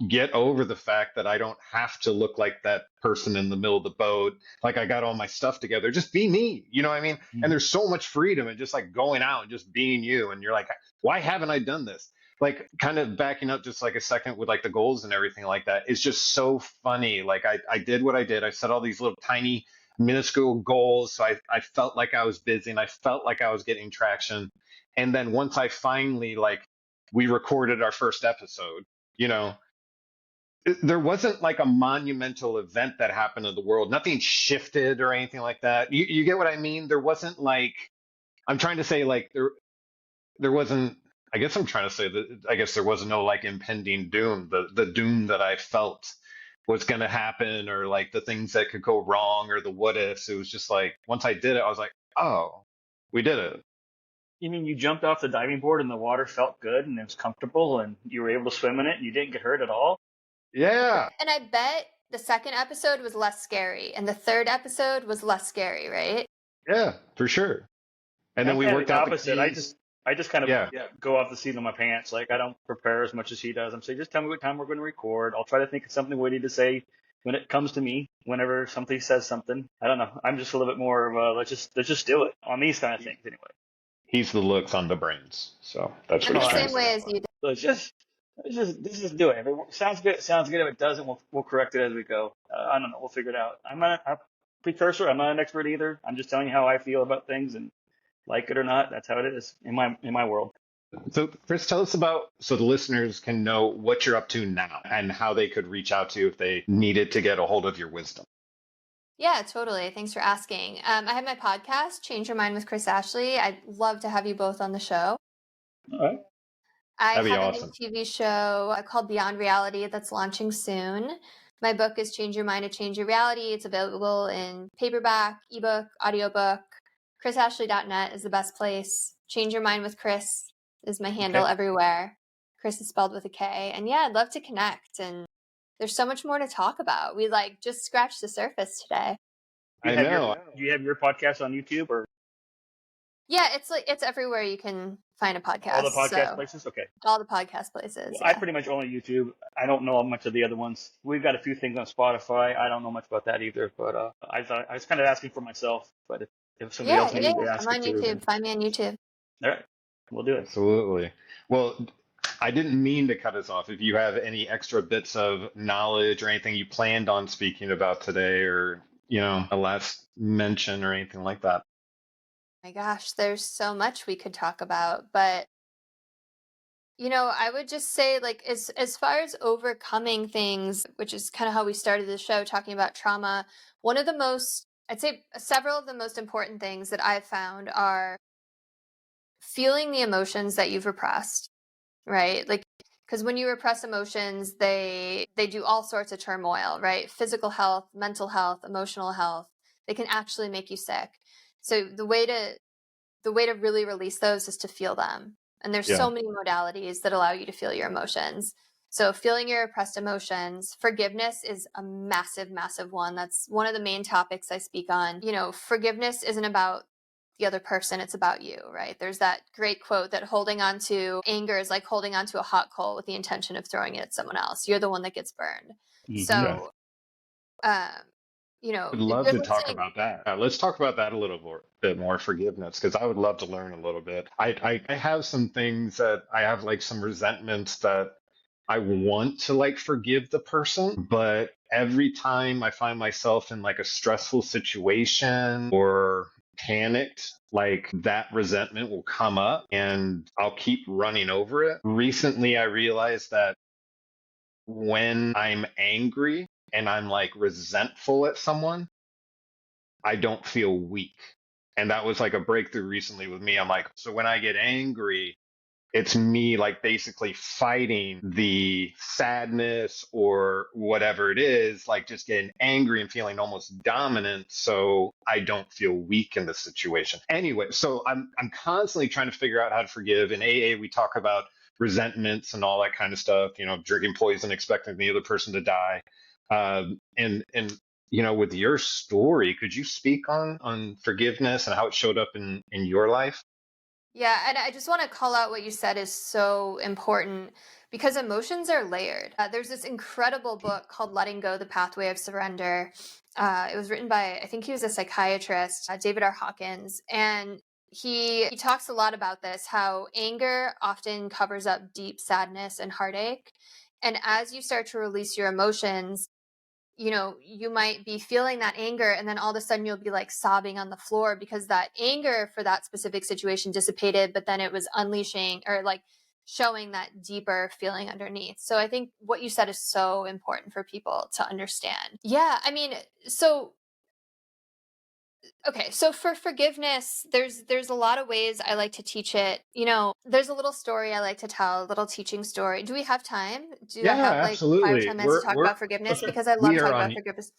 get over the fact that I don't have to look like that person in the middle of the boat, like I got all my stuff together, just be me, you know what I mean? And there's so much freedom in just like going out and just being you. And you're like, why haven't I done this? Like, kind of backing up just like a second with like the goals and everything like that. It's just so funny. Like I did what I did. I set all these little tiny minuscule goals. So I felt like I was busy and I felt like I was getting traction. And then once I finally, like, we recorded our first episode, there wasn't like a monumental event that happened in the world. Nothing shifted or anything like that. You get what I mean? There wasn't like, I'm trying to say like there wasn't, I guess I'm trying to say that, I guess there was no like impending doom. The doom that I felt was going to happen, or like the things that could go wrong, or the what ifs. It was just like, once I did it, I was like, oh, we did it. You mean you jumped off the diving board and the water felt good and it was comfortable and you were able to swim in it and you didn't get hurt at all? Yeah. And I bet the second episode was less scary and the third episode was less scary, right? Yeah, for sure. And then I'm we kind of worked the out the opposite. keys. I just kind of Yeah. go off the seat of my pants. Like I don't prepare as much as he does. I'm saying, just tell me what time we're going to record. I'll try to think of something witty to say when it comes to me. Whenever somebody says something, I don't know. I'm just a little bit more of a let's just do it on these kind of things anyway. He's the looks on the brains. So that's I'm what the he's trying same to way say. as you. So let's just do it. If it sounds good, it sounds good. If it doesn't, we'll correct it as we go. I don't know. We'll figure it out. I'm not a precursor. I'm not an expert either. I'm just telling you how I feel about things, and like it or not, that's how it is in my world. So, Kris, tell us about so the listeners can know what you're up to now and how they could reach out to you if they needed to get a hold of your wisdom. Yeah, totally. Thanks for asking. I have my podcast, Change Your Mind with Kris Ashley. I'd love to have you both on the show. All right. I That'd be have a new awesome. TV show called Beyond Reality that's launching soon. My book is Change Your Mind to Change Your Reality. It's available in paperback, ebook, audiobook. KrisAshley.net is the best place. Change Your Mind with Kris is my handle Okay. everywhere. Kris is spelled with a K. And yeah, I'd love to connect. And there's so much more to talk about. We just scratched the surface today. I know. Do you have your podcast on YouTube or Yeah, it's everywhere you can find a podcast. all the podcast So places? Okay. all the podcast places. Well, Yeah. I pretty much only YouTube. I don't know much of the other ones. We've got a few things on Spotify. I don't know much about that either. But I thought I was kind of asking for myself. But if somebody else needed to I'm ask on it too, YouTube. then Find me on YouTube. all right, we'll do it. Absolutely. Well, I didn't mean to cut us off. If you have any extra bits of knowledge or anything you planned on speaking about today, or a last mention or anything like that. My gosh, there's so much we could talk about, but I would just say as far as overcoming things, which is kind of how we started the show talking about trauma, I'd say several of the most important things that I've found are feeling the emotions that you've repressed, right? Because when you repress emotions, they do all sorts of turmoil, right? Physical health, mental health, emotional health. They can actually make you sick. So the way to really release those is to feel them. And there's Yeah. so many modalities that allow you to feel your emotions. So feeling your repressed emotions, forgiveness is a massive, massive one. That's one of the main topics I speak on. Forgiveness isn't about the other person, it's about you, right? There's that great quote that holding on to anger is like holding on to a hot coal with the intention of throwing it at someone else. You're the one that gets burned. Mm-hmm. So, I'd love to talk about that. Let's talk about that a little bit more, forgiveness, because I would love to learn a little bit. I have some things that I have some resentments that I want to forgive the person, but every time I find myself in a stressful situation or panicked, that resentment will come up and I'll keep running over it. Recently, I realized that when I'm angry and I'm resentful at someone, I don't feel weak. And that was a breakthrough recently with me. I'm so when I get angry, it's me basically fighting the sadness or whatever it is, just getting angry and feeling almost dominant so I don't feel weak in the situation. Anyway, so I'm constantly trying to figure out how to forgive. In AA, we talk about resentments and all that kind of stuff, drinking poison, expecting the other person to die. And with your story, could you speak on forgiveness and how it showed up in your life? Yeah, and I just want to call out what you said is so important because emotions are layered. There's this incredible book called Letting Go, The Pathway of Surrender. It was written by, I think he was a psychiatrist, David R. Hawkins. And he talks a lot about this, how anger often covers up deep sadness and heartache. And as you start to release your emotions, you might be feeling that anger and then all of a sudden you'll be sobbing on the floor because that anger for that specific situation dissipated, but then it was unleashing or showing that deeper feeling underneath. So I think what you said is so important for people to understand. Yeah, I mean, so for forgiveness, there's a lot of ways I like to teach it. There's a little story I like to tell, a little teaching story. Do we have time? I have 5 or 10 minutes to talk about forgiveness? Because I love talking about forgiveness.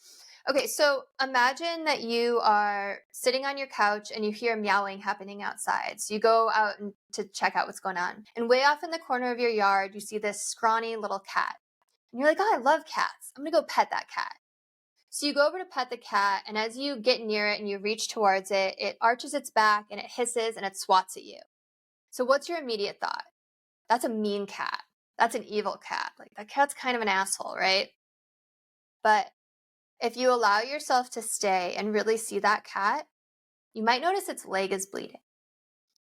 Okay, so imagine that you are sitting on your couch and you hear meowing happening outside. So you go out to check out what's going on. And way off in the corner of your yard, you see this scrawny little cat. And you're like, oh, I love cats. I'm going to go pet that cat. So you go over to pet the cat, and as you get near it and you reach towards it, it arches its back and it hisses and it swats at you. So what's your immediate thought? That's a mean cat. That's an evil cat. Like, that cat's kind of an asshole, right? But if you allow yourself to stay and really see that cat, you might notice its leg is bleeding.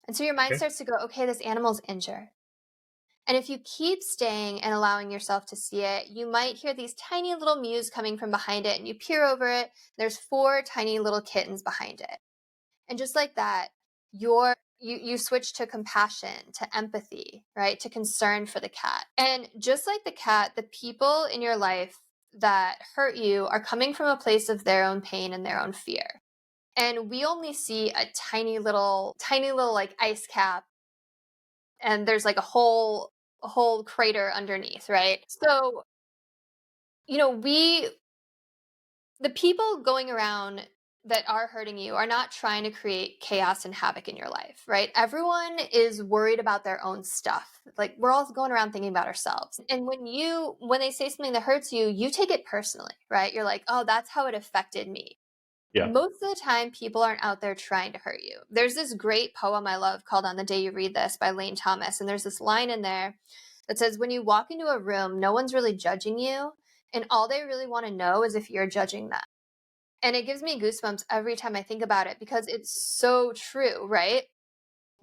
And so your mind Okay. starts to go, okay, this animal's injured. And if you keep staying and allowing yourself to see it, you might hear these tiny little mews coming from behind it, and you peer over it. There's 4 tiny little kittens behind it. And just like that, you switch to compassion, to empathy, right? To concern for the cat. And just like the cat, the people in your life that hurt you are coming from a place of their own pain and their own fear. And we only see a tiny little like ice cap, and there's like a whole crater underneath, right? So, the people going around that are hurting you are not trying to create chaos and havoc in your life, right? Everyone is worried about their own stuff. Like, we're all going around thinking about ourselves. And when they say something that hurts you, you take it personally, right? You're like, oh, that's how it affected me. Yeah. Most of the time, people aren't out there trying to hurt you. There's this great poem I love called On the Day You Read This by Lane Thomas. And there's this line in there that says, when you walk into a room, no one's really judging you. And all they really want to know is if you're judging them. And it gives me goosebumps every time I think about it, because it's so true, right?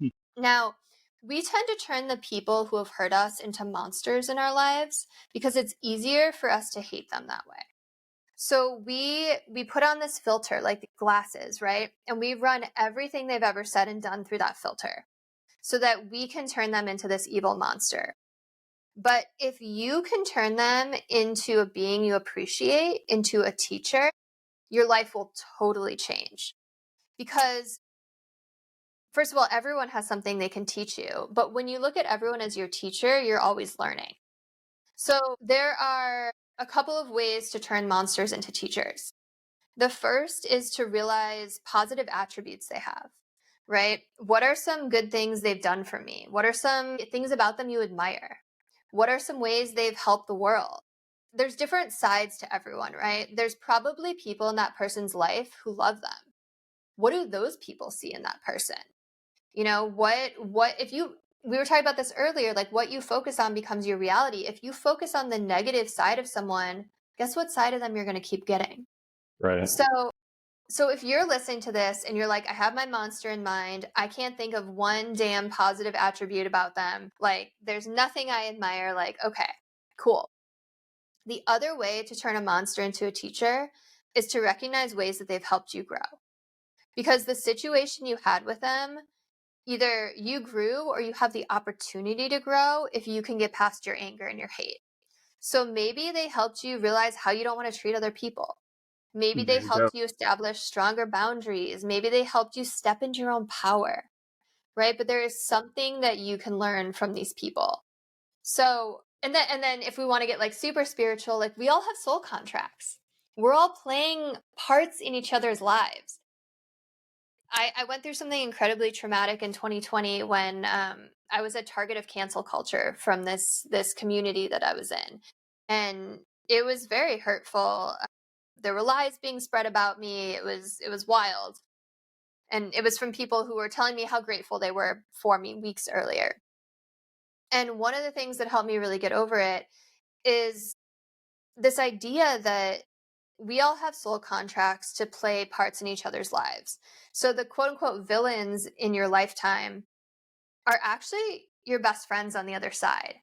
Hmm. Now, we tend to turn the people who have hurt us into monsters in our lives because it's easier for us to hate them that way. So we put on this filter, like the glasses, right? And we run everything they've ever said and done through that filter so that we can turn them into this evil monster. But if you can turn them into a being you appreciate, into a teacher, your life will totally change. Because, first of all, everyone has something they can teach you. But when you look at everyone as your teacher, you're always learning. So there are a couple of ways to turn monsters into teachers. The first is to realize positive attributes they have, right? What are some good things they've done for me? What are some things about them you admire? What are some ways they've helped the world? There's different sides to everyone, right? There's probably people in that person's life who love them. What do those people see in that person? We were talking about this earlier, like what you focus on becomes your reality. If you focus on the negative side of someone, guess what side of them you're going to keep getting? Right. So if you're listening to this and you're like, I have my monster in mind, I can't think of one damn positive attribute about them, like there's nothing I admire, like, okay, cool. The other way to turn a monster into a teacher is to recognize ways that they've helped you grow. Because the situation you had with them, either you grew or you have the opportunity to grow if you can get past your anger and your hate. So maybe they helped you realize how you don't want to treat other people. Maybe they There you go. helped you establish stronger boundaries. Maybe they helped you step into your own power, right? But there is something that you can learn from these people. So, and then if we want to get like super spiritual, like we all have soul contracts. We're all playing parts in each other's lives. I went through something incredibly traumatic in 2020 when I was a target of cancel culture from this community that I was in. And it was very hurtful. There were lies being spread about me. It was wild. And it was from people who were telling me how grateful they were for me weeks earlier. And one of the things that helped me really get over it is this idea that we all have soul contracts to play parts in each other's lives. So the quote unquote villains in your lifetime are actually your best friends on the other side.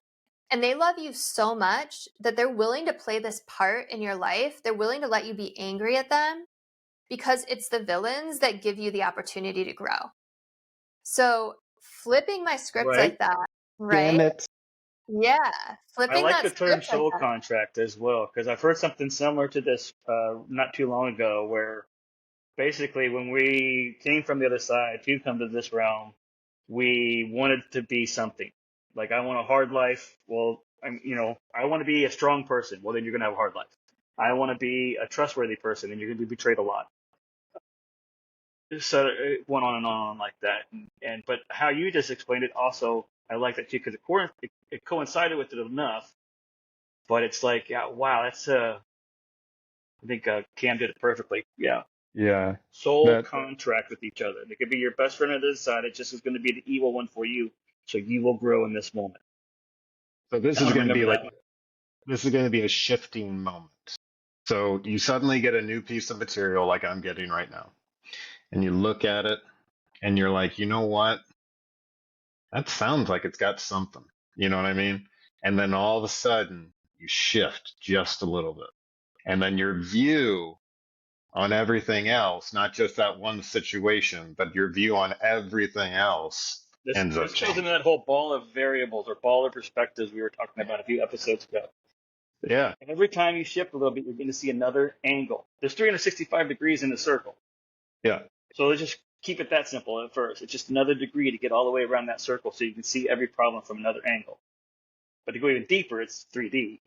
And they love you so much that they're willing to play this part in your life. They're willing to let you be angry at them because it's the villains that give you the opportunity to grow. So flipping my script Right. like that, Damn right? it. Yeah, I flipping like that the term script like soul that. contract as well, because I've heard something similar to this not too long ago, where basically when we came from the other side to come to this realm, we wanted to be something. Like, I want a hard life. Well, I want to be a strong person. Well, then you're going to have a hard life. I want to be a trustworthy person, and you're going to be betrayed a lot. So it went on and on like that. But how you just explained it also, I like that too, because it coincided with it enough. But it's like, yeah, wow, I think Cam did it perfectly. Yeah. Yeah. Soul That contract with each other. They could be your best friend on this side. It just is going to be the evil one for you. So you will grow in this moment. so this I'm is going to going to be remember like that. this is going to be a shifting moment. So you suddenly get a new piece of material like I'm getting right now. And you look at it and you're like, you know what? That sounds like it's got something. You know what I mean? And then all of a sudden you shift just a little bit. And then your view on everything else, not just that one situation, but your view on everything else ends up This goes into changing. that whole ball of variables or ball of perspectives we were talking about a few episodes ago. Yeah. And every time you shift a little bit, you're going to see another angle. There's 365 degrees in the circle. Yeah. So let's just keep it that simple at first. It's just another degree to get all the way around that circle so you can see every problem from another angle. But to go even deeper, it's 3D.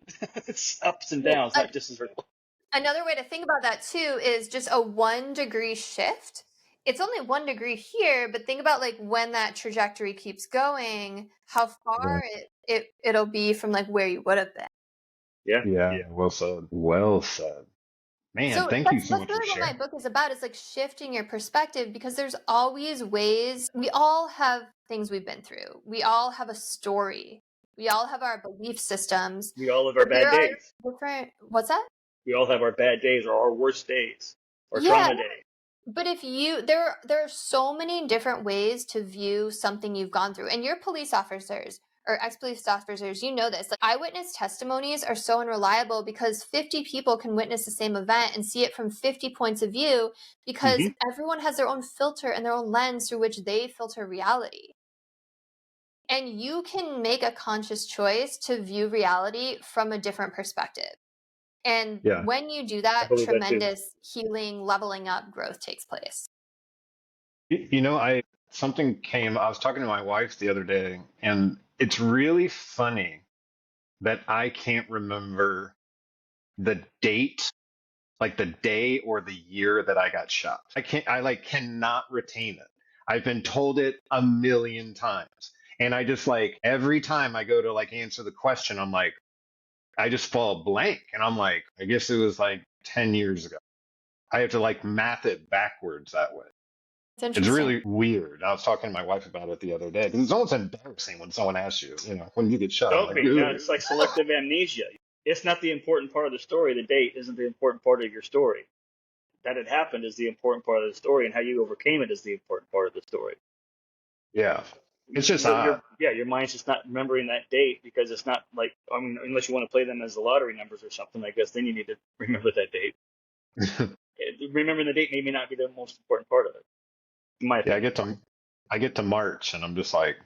It's ups and Well, downs, not just a circle. another way to think about that too is just a 1 degree shift. It's only 1 degree here, but think about like when that trajectory keeps going, how Yeah. far it'll be from like where you would have been. Yeah. Yeah. Well said. Well said. Man, So thank you so that's much for really what my sharing. book is about. It's like shifting your perspective because there's always ways. We all have things we've been through. We all have a story. We all have our belief systems. We all have our But bad there are days. different. What's that? We all have our bad days or our worst days or Yeah, trauma days. but if you there are so many different ways to view something you've gone through. And you're police officers or ex-police officers, you know this. Like eyewitness testimonies are so unreliable because 50 people can witness the same event and see it from 50 points of view because Mm-hmm. everyone has their own filter and their own lens through which they filter reality. And you can make a conscious choice to view reality from a different perspective. And Yeah. when you do I that, believe that too. tremendous healing, leveling up, growth takes place. You know, I was talking to my wife the other day, and it's really funny that I can't remember the date, like the day or the year that I got shot. I like cannot retain it. I've been told it a million times. And I just like every time I go to like answer the question, I'm like, I just fall blank. And I'm like, I guess it was like 10 years ago. I have to like math it backwards that way. It's It's interesting. really weird. I was talking to my wife about it the other day because it's almost embarrassing when someone asks you, you know, when you get shot. I'm Don't like, be. No, ugh. it's like selective amnesia. It's not the important part of the story. The date isn't the important part of your story. That it happened is the important part of the story, and how you overcame it is the important part of the story. Yeah, it's just odd. Your mind's just not remembering that date because it's not like, I mean, unless you want to play them as the lottery numbers or something, I guess then you need to remember that date. Remembering the date may not be the most important part of it, in my Yeah, opinion. I get to March and I'm just like,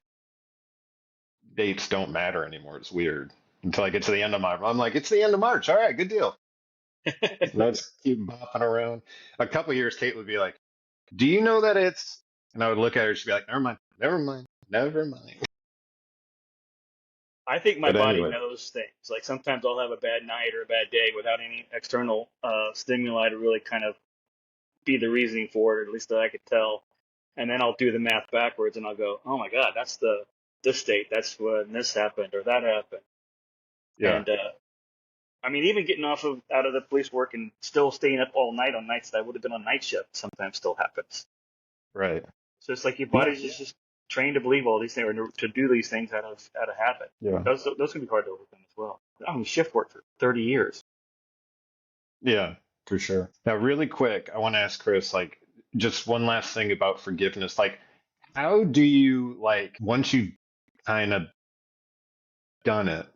dates don't matter anymore. It's weird until I get to the end of my. I'm like, it's the end of March. All right, good deal. Let's keep bopping around. A couple years, Kate would be like, "Do you know that it's?" And I would look at her. She'd be like, "Never mind, never mind, never mind." I think my But body anyway, knows things. Like sometimes I'll have a bad night or a bad day without any external stimuli to really kind of be the reasoning for it, or at least that I could tell. And then I'll do the math backwards, and I'll go, "Oh my God, that's this date. That's when this happened or that happened." yeah, And I mean, even getting out of the police work and still staying up all night on nights that I would have been on night shift sometimes still happens. right. So it's like your Yeah, body's just trained to believe all these things or to do these things out of habit. yeah, Those can be hard to overcome as well. I mean, shift work for 30 years. yeah, for sure. Now, really quick, I want to ask Kris, like, just one last thing about forgiveness. Like, how do you like once you've kind of done it?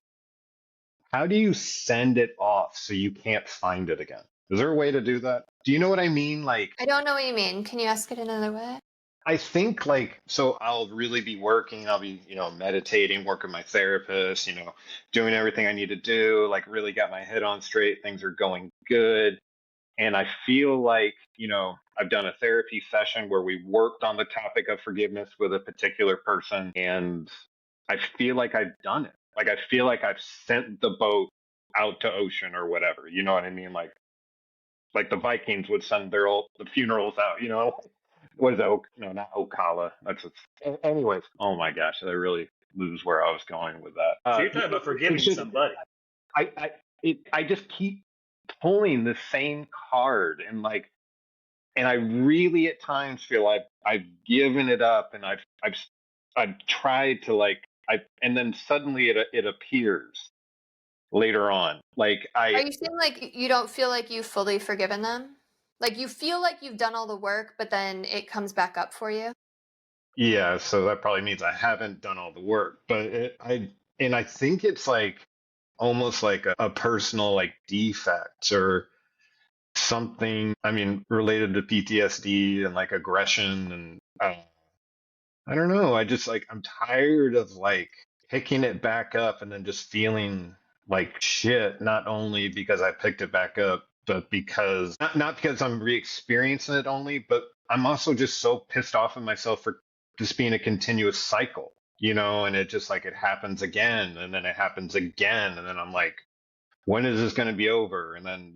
How do you send it off so you can't find it again? Is there a way to do that? Do you know what I mean? Like, I don't know what you mean. Can you ask it another way? I think like, so I'll really be working, I'll be, meditating, working with my therapist, doing everything I need to do, like really got my head on straight. Things are going good. And I feel like, I've done a therapy session where we worked on the topic of forgiveness with a particular person. And I feel like I've done it. Like, I feel like I've sent the boat out to ocean or whatever. You know what I mean? Like the Vikings would send the funerals out. What is that? No, not Ocala. Anyways. Oh my gosh, I really lose where I was going with that. So you're talking about It's forgiving just somebody. I just keep pulling the same card, and like, and I really at times feel I've given it up, and I've tried to like and then suddenly it appears later on. Like Are you saying like you don't feel like you've fully forgiven them? Like you feel like you've done all the work, but then it comes back up for you? yeah, so that probably means I haven't done all the work, but I think it's like almost like a personal like defect or something. I mean, related to PTSD and like aggression and I don't know. I just like I'm tired of like picking it back up and then just feeling like shit, not only because I picked it back up, but because not because I'm re-experiencing it only, but I'm also just so pissed off at myself for just being a continuous cycle, and it just like it happens again and then it happens again and then I'm like, when is this going to be over? And then,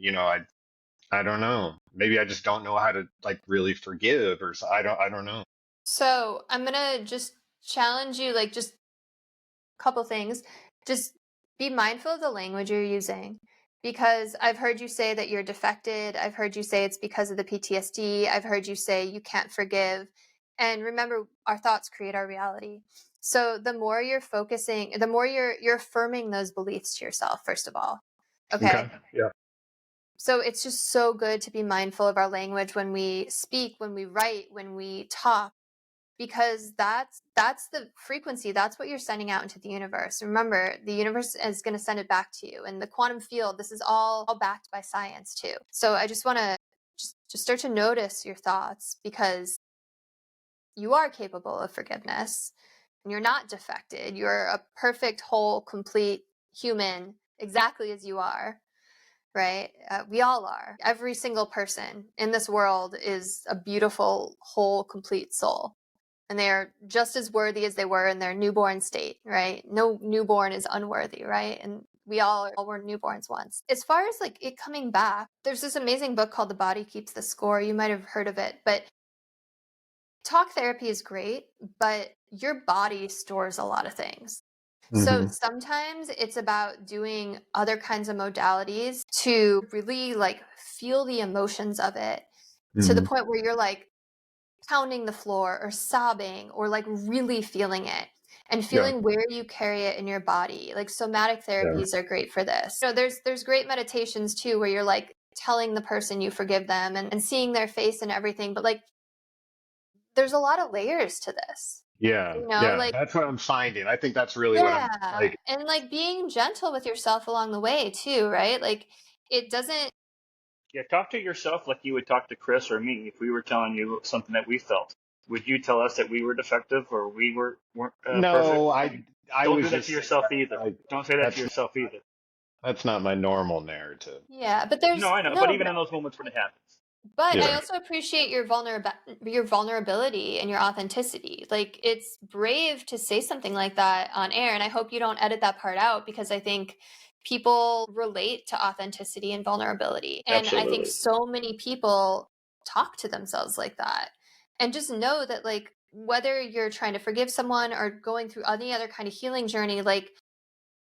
I don't know. Maybe I just don't know how to like really forgive or so. I don't know. So I'm gonna just challenge you, like just a couple things. Just be mindful of the language you're using. Because I've heard you say that you're defected. I've heard you say it's because of the PTSD. I've heard you say you can't forgive. And remember, our thoughts create our reality. So the more you're focusing, the more you're affirming those beliefs to yourself, first of all. Okay. Okay. Yeah. So it's just so good to be mindful of our language when we speak, when we write, when we talk, because that's the frequency. That's what you're sending out into the universe. Remember, the universe is going to send it back to you. And the quantum field, this is all backed by science too. So I just want to just start to notice your thoughts, because you are capable of forgiveness and you're not defected. You're a perfect, whole, complete human, exactly as you are. Right? We all are. Every single person in this world is a beautiful, whole, complete soul. And they are just as worthy as they were in their newborn state, right? No newborn is unworthy, right? And we all were newborns once. As far as like it coming back, there's this amazing book called The Body Keeps the Score. You might have heard of it, but talk therapy is great, but your body stores a lot of things. So Hmm. sometimes it's about doing other kinds of modalities to really like feel the emotions of it, to the Hmm. point where you're like pounding the floor or sobbing or like really feeling it and Yeah. feeling where you carry it in your body. Like somatic Yeah. therapies are great for this. There's great meditations too where you're like telling the person you forgive them and seeing their face and everything, but like there's a lot of layers to this. Yeah. Yeah. Like That's what I'm finding. I think that's really what I'm yeah, like. and like being gentle with yourself along the way too, right? Like it doesn't. Yeah, talk to yourself like you would talk to Kris or me if we were telling you something that we felt. Would you tell us that we were defective or we weren't perfect? No, I Don't do was that to just yourself either. Don't say that to that's yourself either. that's not my normal narrative. Yeah, but No, there's I know, but no. even in those moments when it happens. But I Yeah. also appreciate your vulnerability and your authenticity. Like it's brave to say something like that on air, and I hope you don't edit that part out, because I think people relate to authenticity and vulnerability. And I think Absolutely. so many people talk to themselves like that. And just know that like whether you're trying to forgive someone or going through any other kind of healing journey, like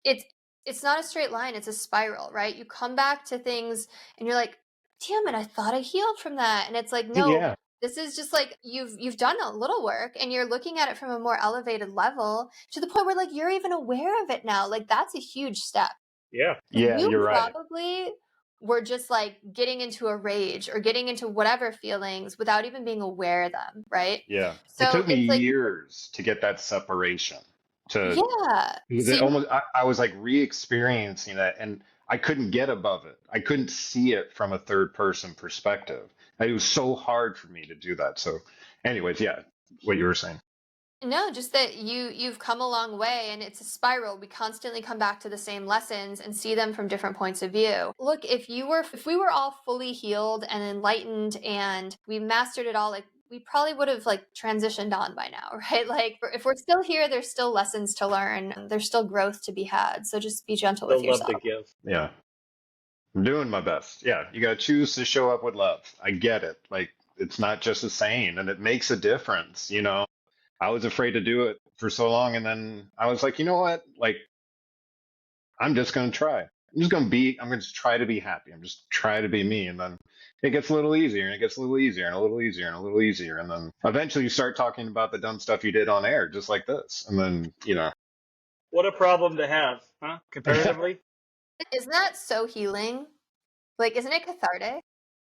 it's it's not a straight line, it's a spiral, right? You come back to things and you're like, damn it, I thought I healed from that. And it's like, no, Yeah. this is just like you've done a little work and you're looking at it from a more elevated level, to the point where like you're even aware of it now. Like that's a huge step. Yeah. Yeah, You you're right. probably were just like getting into a rage or getting into whatever feelings without even being aware of them, right? Yeah. It So took me it's like, years to get that separation. To yeah. it See, almost I was like re-experiencing that and I couldn't get above it. I couldn't see it from a third person perspective. It was so hard for me to do that. So anyways, yeah, what you were saying. no, just that you've come a long way, and it's a spiral. We constantly come back to the same lessons and see them from different points of view. Look, if we were all fully healed and enlightened and we mastered it all, like we probably would have like transitioned on by now, right? Like if we're still here, there's still lessons to learn. There's still growth to be had. So just be gentle with Still love to yourself. give. Yeah. I'm doing my best. Yeah, you got to choose to show up with love. I get it. Like it's not just a saying and it makes a difference. I was afraid to do it for so long and then I was like, you know what? Like I'm just going to try. I'm going to try to be happy. I'm just try to be me. And then it gets a little easier and it gets a little easier and a little easier and a little easier. And then eventually you start talking about the dumb stuff you did on air, just like this. And then, What a problem to have, huh? Comparatively. Isn't that so healing? Like, isn't it cathartic?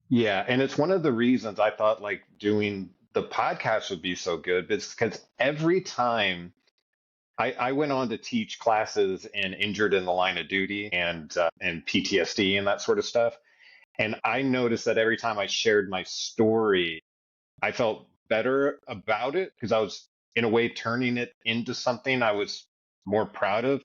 Yeah. And it's one of the reasons I thought like doing the podcast would be so good, because every time I went on to teach classes in injured in the line of duty and PTSD and that sort of stuff. And I noticed that every time I shared my story, I felt better about it because I was, in a way, turning it into something I was more proud of.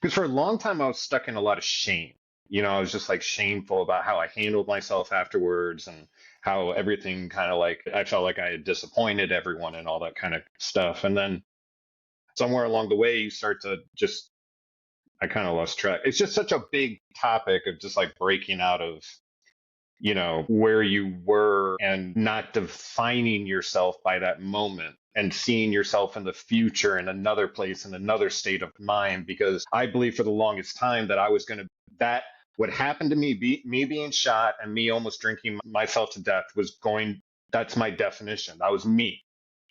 Because for a long time, I was stuck in a lot of shame. I was just like shameful about how I handled myself afterwards and how everything kind of like I felt like I had disappointed everyone and all that kind of stuff. And then somewhere along the way, you start to just, I kind of lost track. It's just such a big topic of just like breaking out of where you were and not defining yourself by that moment and seeing yourself in the future in another place, in another state of mind. Because I believe for the longest time that that what happened to me, me being shot and me almost drinking myself to death that's my definition. That was me,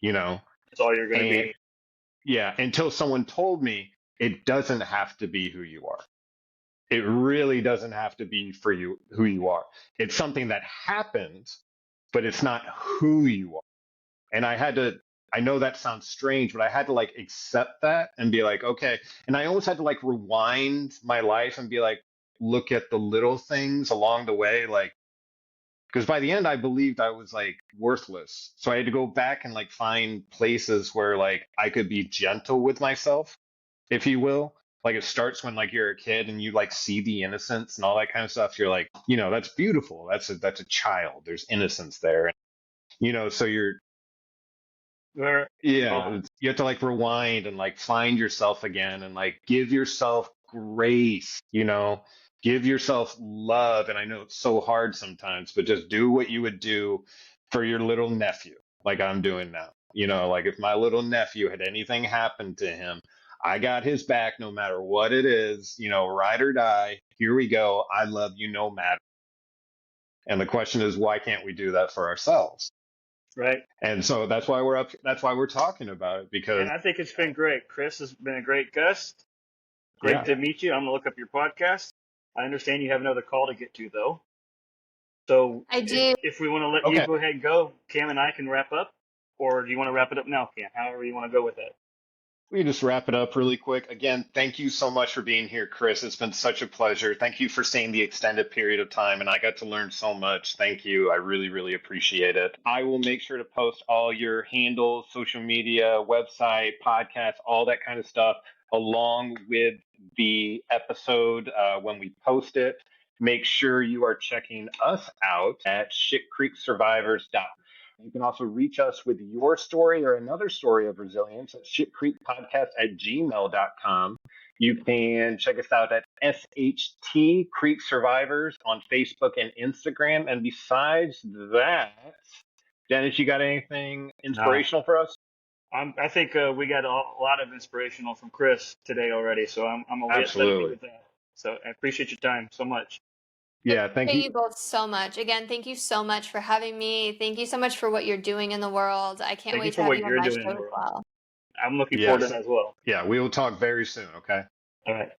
That's all you're going to be. Yeah. Until someone told me it doesn't have to be who you are. It really doesn't have to be for you who you are. It's something that happens, but it's not who you are. And I know that sounds strange, but I had to like accept that and be like, okay. And I almost had to like rewind my life and be like, look at the little things along the way. Like, because by the end, I believed I was like worthless. So I had to go back and like find places where like I could be gentle with myself, if you will. Like it starts when like you're a kid and you like see the innocence and all that kind of stuff. You're like, that's beautiful. That's a child. There's innocence there. So you have to like rewind and like find yourself again and like give yourself grace, give yourself love. And I know it's so hard sometimes, but just do what you would do for your little nephew, like I'm doing now. Like if my little nephew had anything happen to him, I got his back no matter what it is, ride or die. Here we go. I love you no matter. And the question is, why can't we do that for ourselves? Right. And so that's why we're talking about it, because. And I think it's been great. Kris has been a great guest. Great to meet you. I'm going to look up your podcast. I understand you have another call to get to, though. So I do. If we want to let you go ahead and go, Cam and I can wrap up. Or do you want to wrap it up now, Cam? However you want to go with it. We can just wrap it up really quick. Again, thank you so much for being here, Kris. It's been such a pleasure. Thank you for staying the extended period of time, and I got to learn so much. Thank you. I really, really appreciate it. I will make sure to post all your handles, social media, website, podcast, all that kind of stuff, along with the episode when we post it. Make sure you are checking us out at shitcreeksurvivors.com. You can also reach us with your story or another story of resilience at shitcreekpodcast@gmail.com. You can check us out at SHT Creek Survivors on Facebook and Instagram. And besides that, Dennis, you got anything inspirational for us? I think we got a lot of inspirational from Kris today already, so I'm a little with that. So I appreciate your time so much. Yeah, thank you. Thank you both so much. Again, thank you so much for having me. Thank you so much for what you're doing in the world. I can't wait to have you on my show as well. I'm looking forward to that as well. Yeah, we will talk very soon, okay? All right.